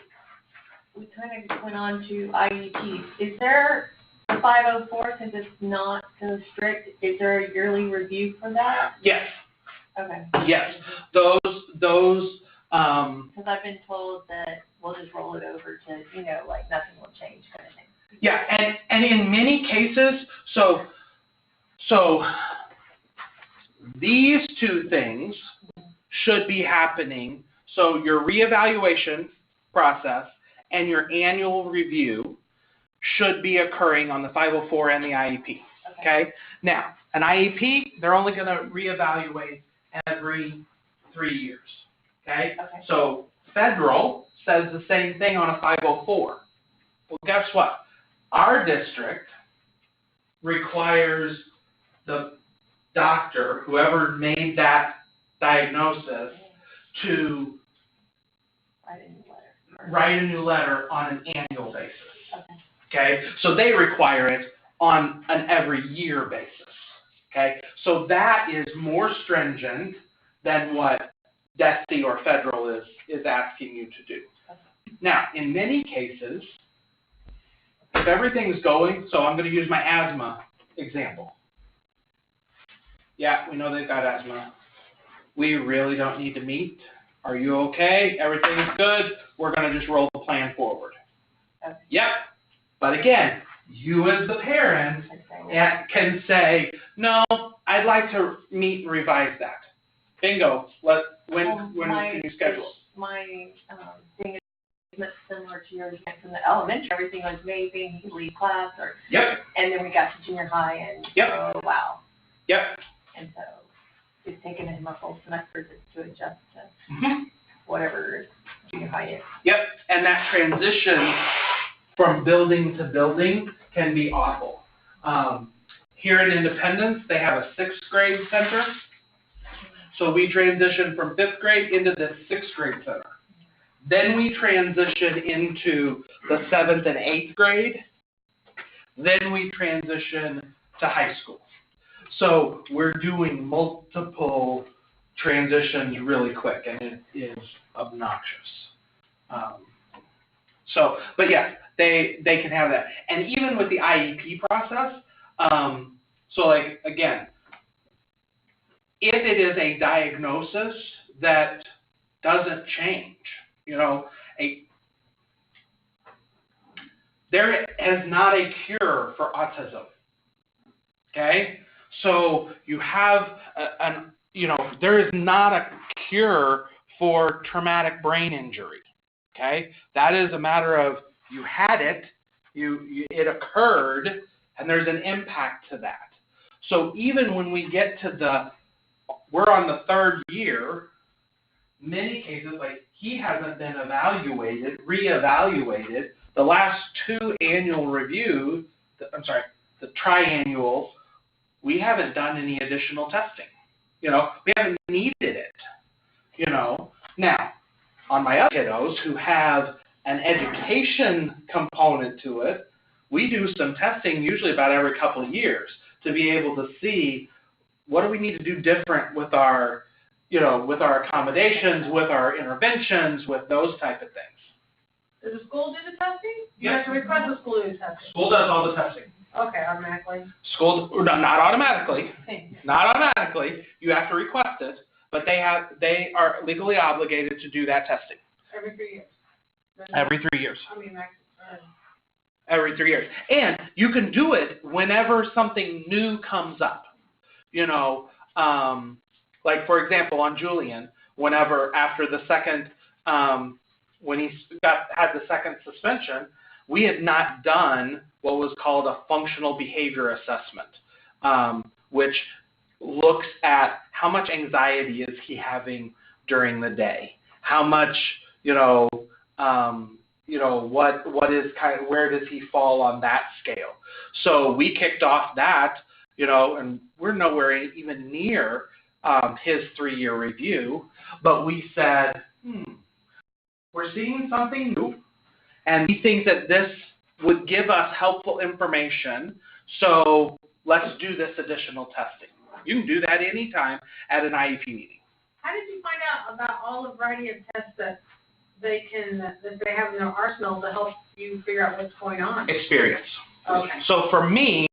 we kind of went on to IEPs. Is there a 504, since it's not so strict, is there a yearly review for that? Yes. Okay. Yes. Those. Because I've been told that we'll just roll it over to, you know, like nothing will change kind of thing. Yeah, and in many cases, so these two things should be happening. So your reevaluation process and your annual review should be occurring on the 504 and the IEP. Okay? Now, an IEP, they're only going to reevaluate every 3 years. Okay? So federal says the same thing on a 504. Well, guess what? Our district requires the doctor, whoever made that diagnosis, to write a new letter on an annual basis. Okay? So they require it on an every year basis. Okay? So that is more stringent than what DESE or federal is asking you to do. Now, in many cases, if everything's going, so I'm going to use my asthma example. Yeah, we know they've got asthma. We really don't need to meet. Are you okay? Everything is good. We're going to just roll the plan forward. Okay. Yep. But again, you as the parent can say, no, I'd like to meet and revise that. Bingo. When can you schedule it? My thing is similar to yours. From the elementary, everything was amazing. You could leave class, and then we got to junior high, and oh wow. Yep. And so it's taken him a full semester to adjust to whatever junior high is. Yep. And that transition from building to building can be awful. Here in Independence, they have a 6th grade center. So we transition from 5th grade into the 6th grade center. Then we transition into the 7th and 8th grade. Then we transition to high school. So we're doing multiple transitions really quick, and it is obnoxious. But yes, they can have that. And even with the IEP process, so like, again, if it is a diagnosis that doesn't change, there is not a cure for autism, okay? So you have there is not a cure for traumatic brain injury, okay? That is a matter of you had it, it occurred, and there's an impact to that. So even when we get to we're on the third year, many cases, like he hasn't been reevaluated. The last 2 annual reviews, the triannuals, we haven't done any additional testing. We haven't needed it. Now, on my other kiddos who have an education component to it, we do some testing usually about every couple of years to be able to see what do we need to do different with our, with our accommodations, with our interventions, with those type of things. Does the school do the testing? You Yes. have to request the school do the testing. School does all the testing. Okay, automatically. School, not automatically. Not automatically. You have to request it, but they are legally obligated to do that testing. Every 3 years. Every 3 years. Max. Every 3 years. And you can do it whenever something new comes up. Like for example, on Julian, whenever after the second, when he had the second suspension, we had not done what was called a functional behavior assessment, which looks at how much anxiety is he having during the day, how much, what is where does he fall on that scale? So we kicked off that, and we're nowhere even near his 3-year review, but we said, we're seeing something new, and we think that this would give us helpful information, so let's do this additional testing. You can do that anytime at an IEP meeting. How did you find out about all the variety of tests that they have in their arsenal to help you figure out what's going on? Experience. Okay. So for me,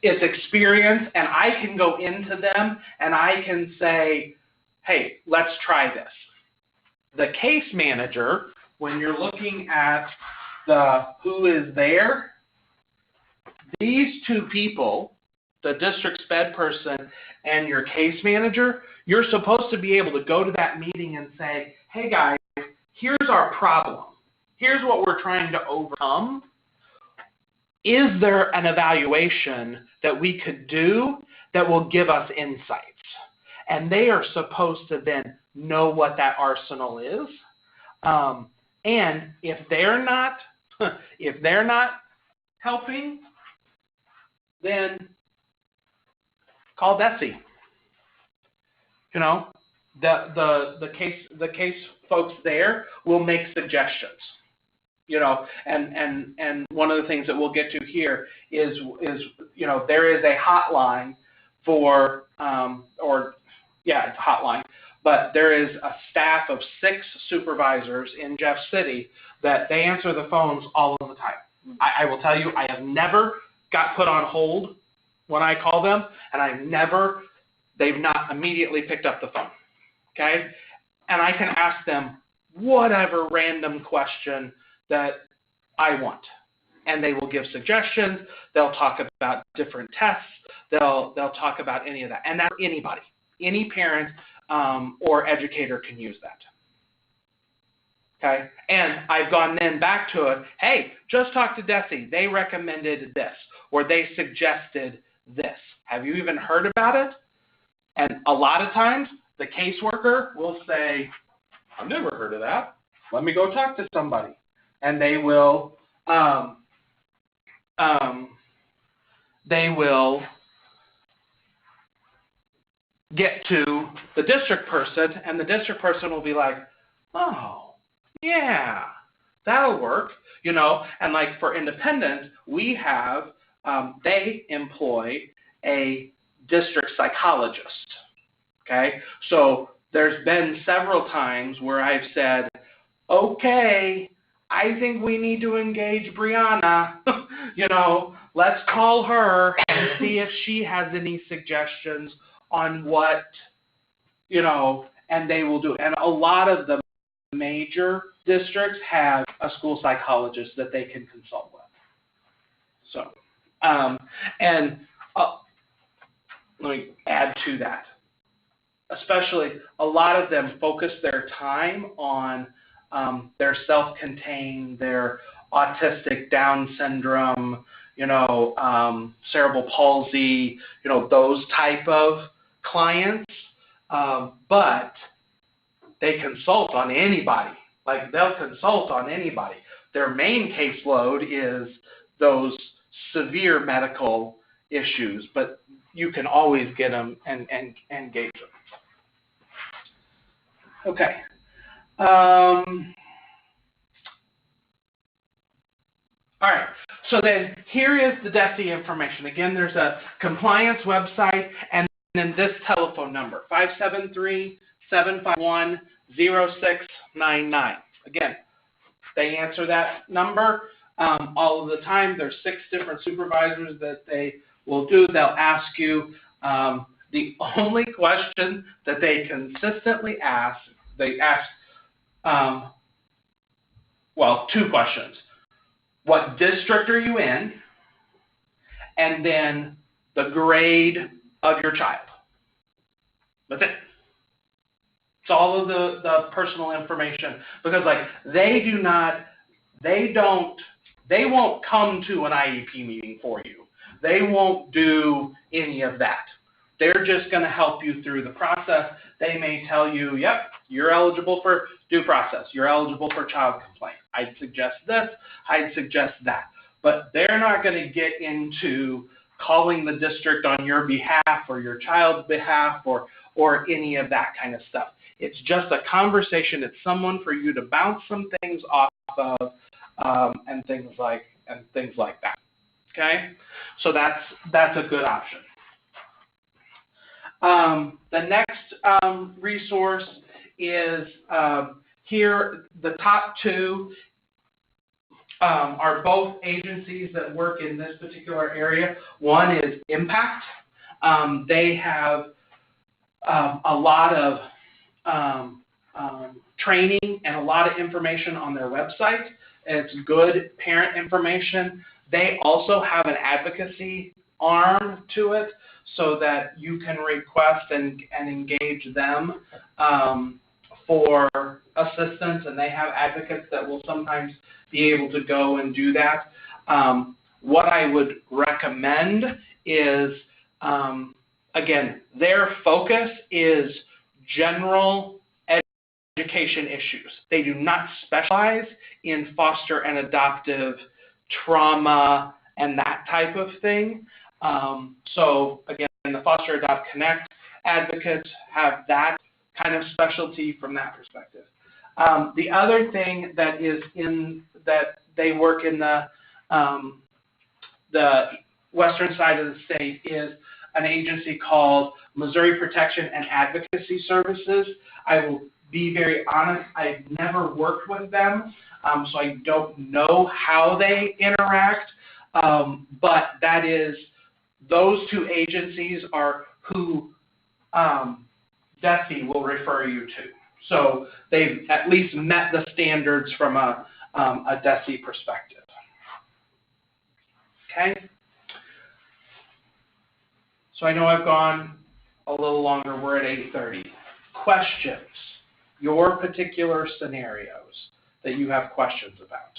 it's experience, and I can go into them and I can say, hey, let's try this. The case manager, when you're looking at who is there, these 2 people, the district sped person and your case manager, you're supposed to be able to go to that meeting and say, hey guys, here's our problem. Here's what we're trying to overcome. Is there an evaluation that we could do that will give us insights? And they are supposed to then know what that arsenal is. And if they're not helping, then call Desi. The case folks there will make suggestions. And one of the things that we'll get to here is there is a hotline for it's a hotline, but there is a staff of 6 supervisors in Jeff City that they answer the phones all of the time. I will tell you, I have never got put on hold when I call them, and they've not immediately picked up the phone, okay? And I can ask them whatever random question that I want, and they will give suggestions. They'll talk about different tests. They'll talk about any of that, and that's anybody, any parent or educator can use that. Okay, and I've gone then back to it. Hey, just talk to Desi. They recommended this, or they suggested this. Have you even heard about it? And a lot of times, the caseworker will say, I've never heard of that. Let me go talk to somebody. And they will get to the district person, and the district person will be like, oh, yeah, that'll work. And like for independent, we have they employ a district psychologist, okay? So there's been several times where I've said, okay, I think we need to engage Brianna, let's call her and see if she has any suggestions on what, and they will do. And a lot of the major districts have a school psychologist that they can consult with. So, let me add to that. Especially, a lot of them focus their time on their self-contained, their autistic Down syndrome, cerebral palsy, those type of clients. But they consult on anybody. Like, they'll consult on anybody. Their main caseload is those severe medical issues, but you can always get them and engage them. Okay. All right. So then here is the DESE information. Again, there's a compliance website and then this telephone number, 573-751-0699. Again, they answer that number all of the time. There's 6 different supervisors that they will do. They'll ask you the only question that they consistently ask, they ask, 2 questions. What district are you in? And then the grade of your child. That's it. It's all of the personal information, because they won't come to an IEP meeting for you. They won't do any of that. They're just going to help you through the process. They may tell you, yep, you're eligible for due process. You're eligible for child complaint. I'd suggest this. I'd suggest that. But they're not going to get into calling the district on your behalf or your child's behalf or any of that kind of stuff. It's just a conversation. It's someone for you to bounce some things off of and things like that. Okay, so that's a good option. The next resource is here. The top 2 are both agencies that work in this particular area. One is Impact. They have a lot of training and a lot of information on their website. It's good parent information. They also have an advocacy arm to it so that you can request and engage them for assistance, and they have advocates that will sometimes be able to go and do that. What I would recommend is, again, their focus is general education issues. They do not specialize in foster and adoptive trauma and that type of thing. So again, the Foster Adopt Connect advocates have that kind of specialty from that perspective. The other thing that is that they work in the western side of the state is an agency called Missouri Protection and Advocacy Services. I will be very honest, I've never worked with them, so I don't know how they interact, but that is, those 2 agencies are who DESE will refer you to. So they've at least met the standards from a DESE perspective. Okay? So I know I've gone a little longer. We're at 8:30. Questions? Your particular scenarios that you have questions about.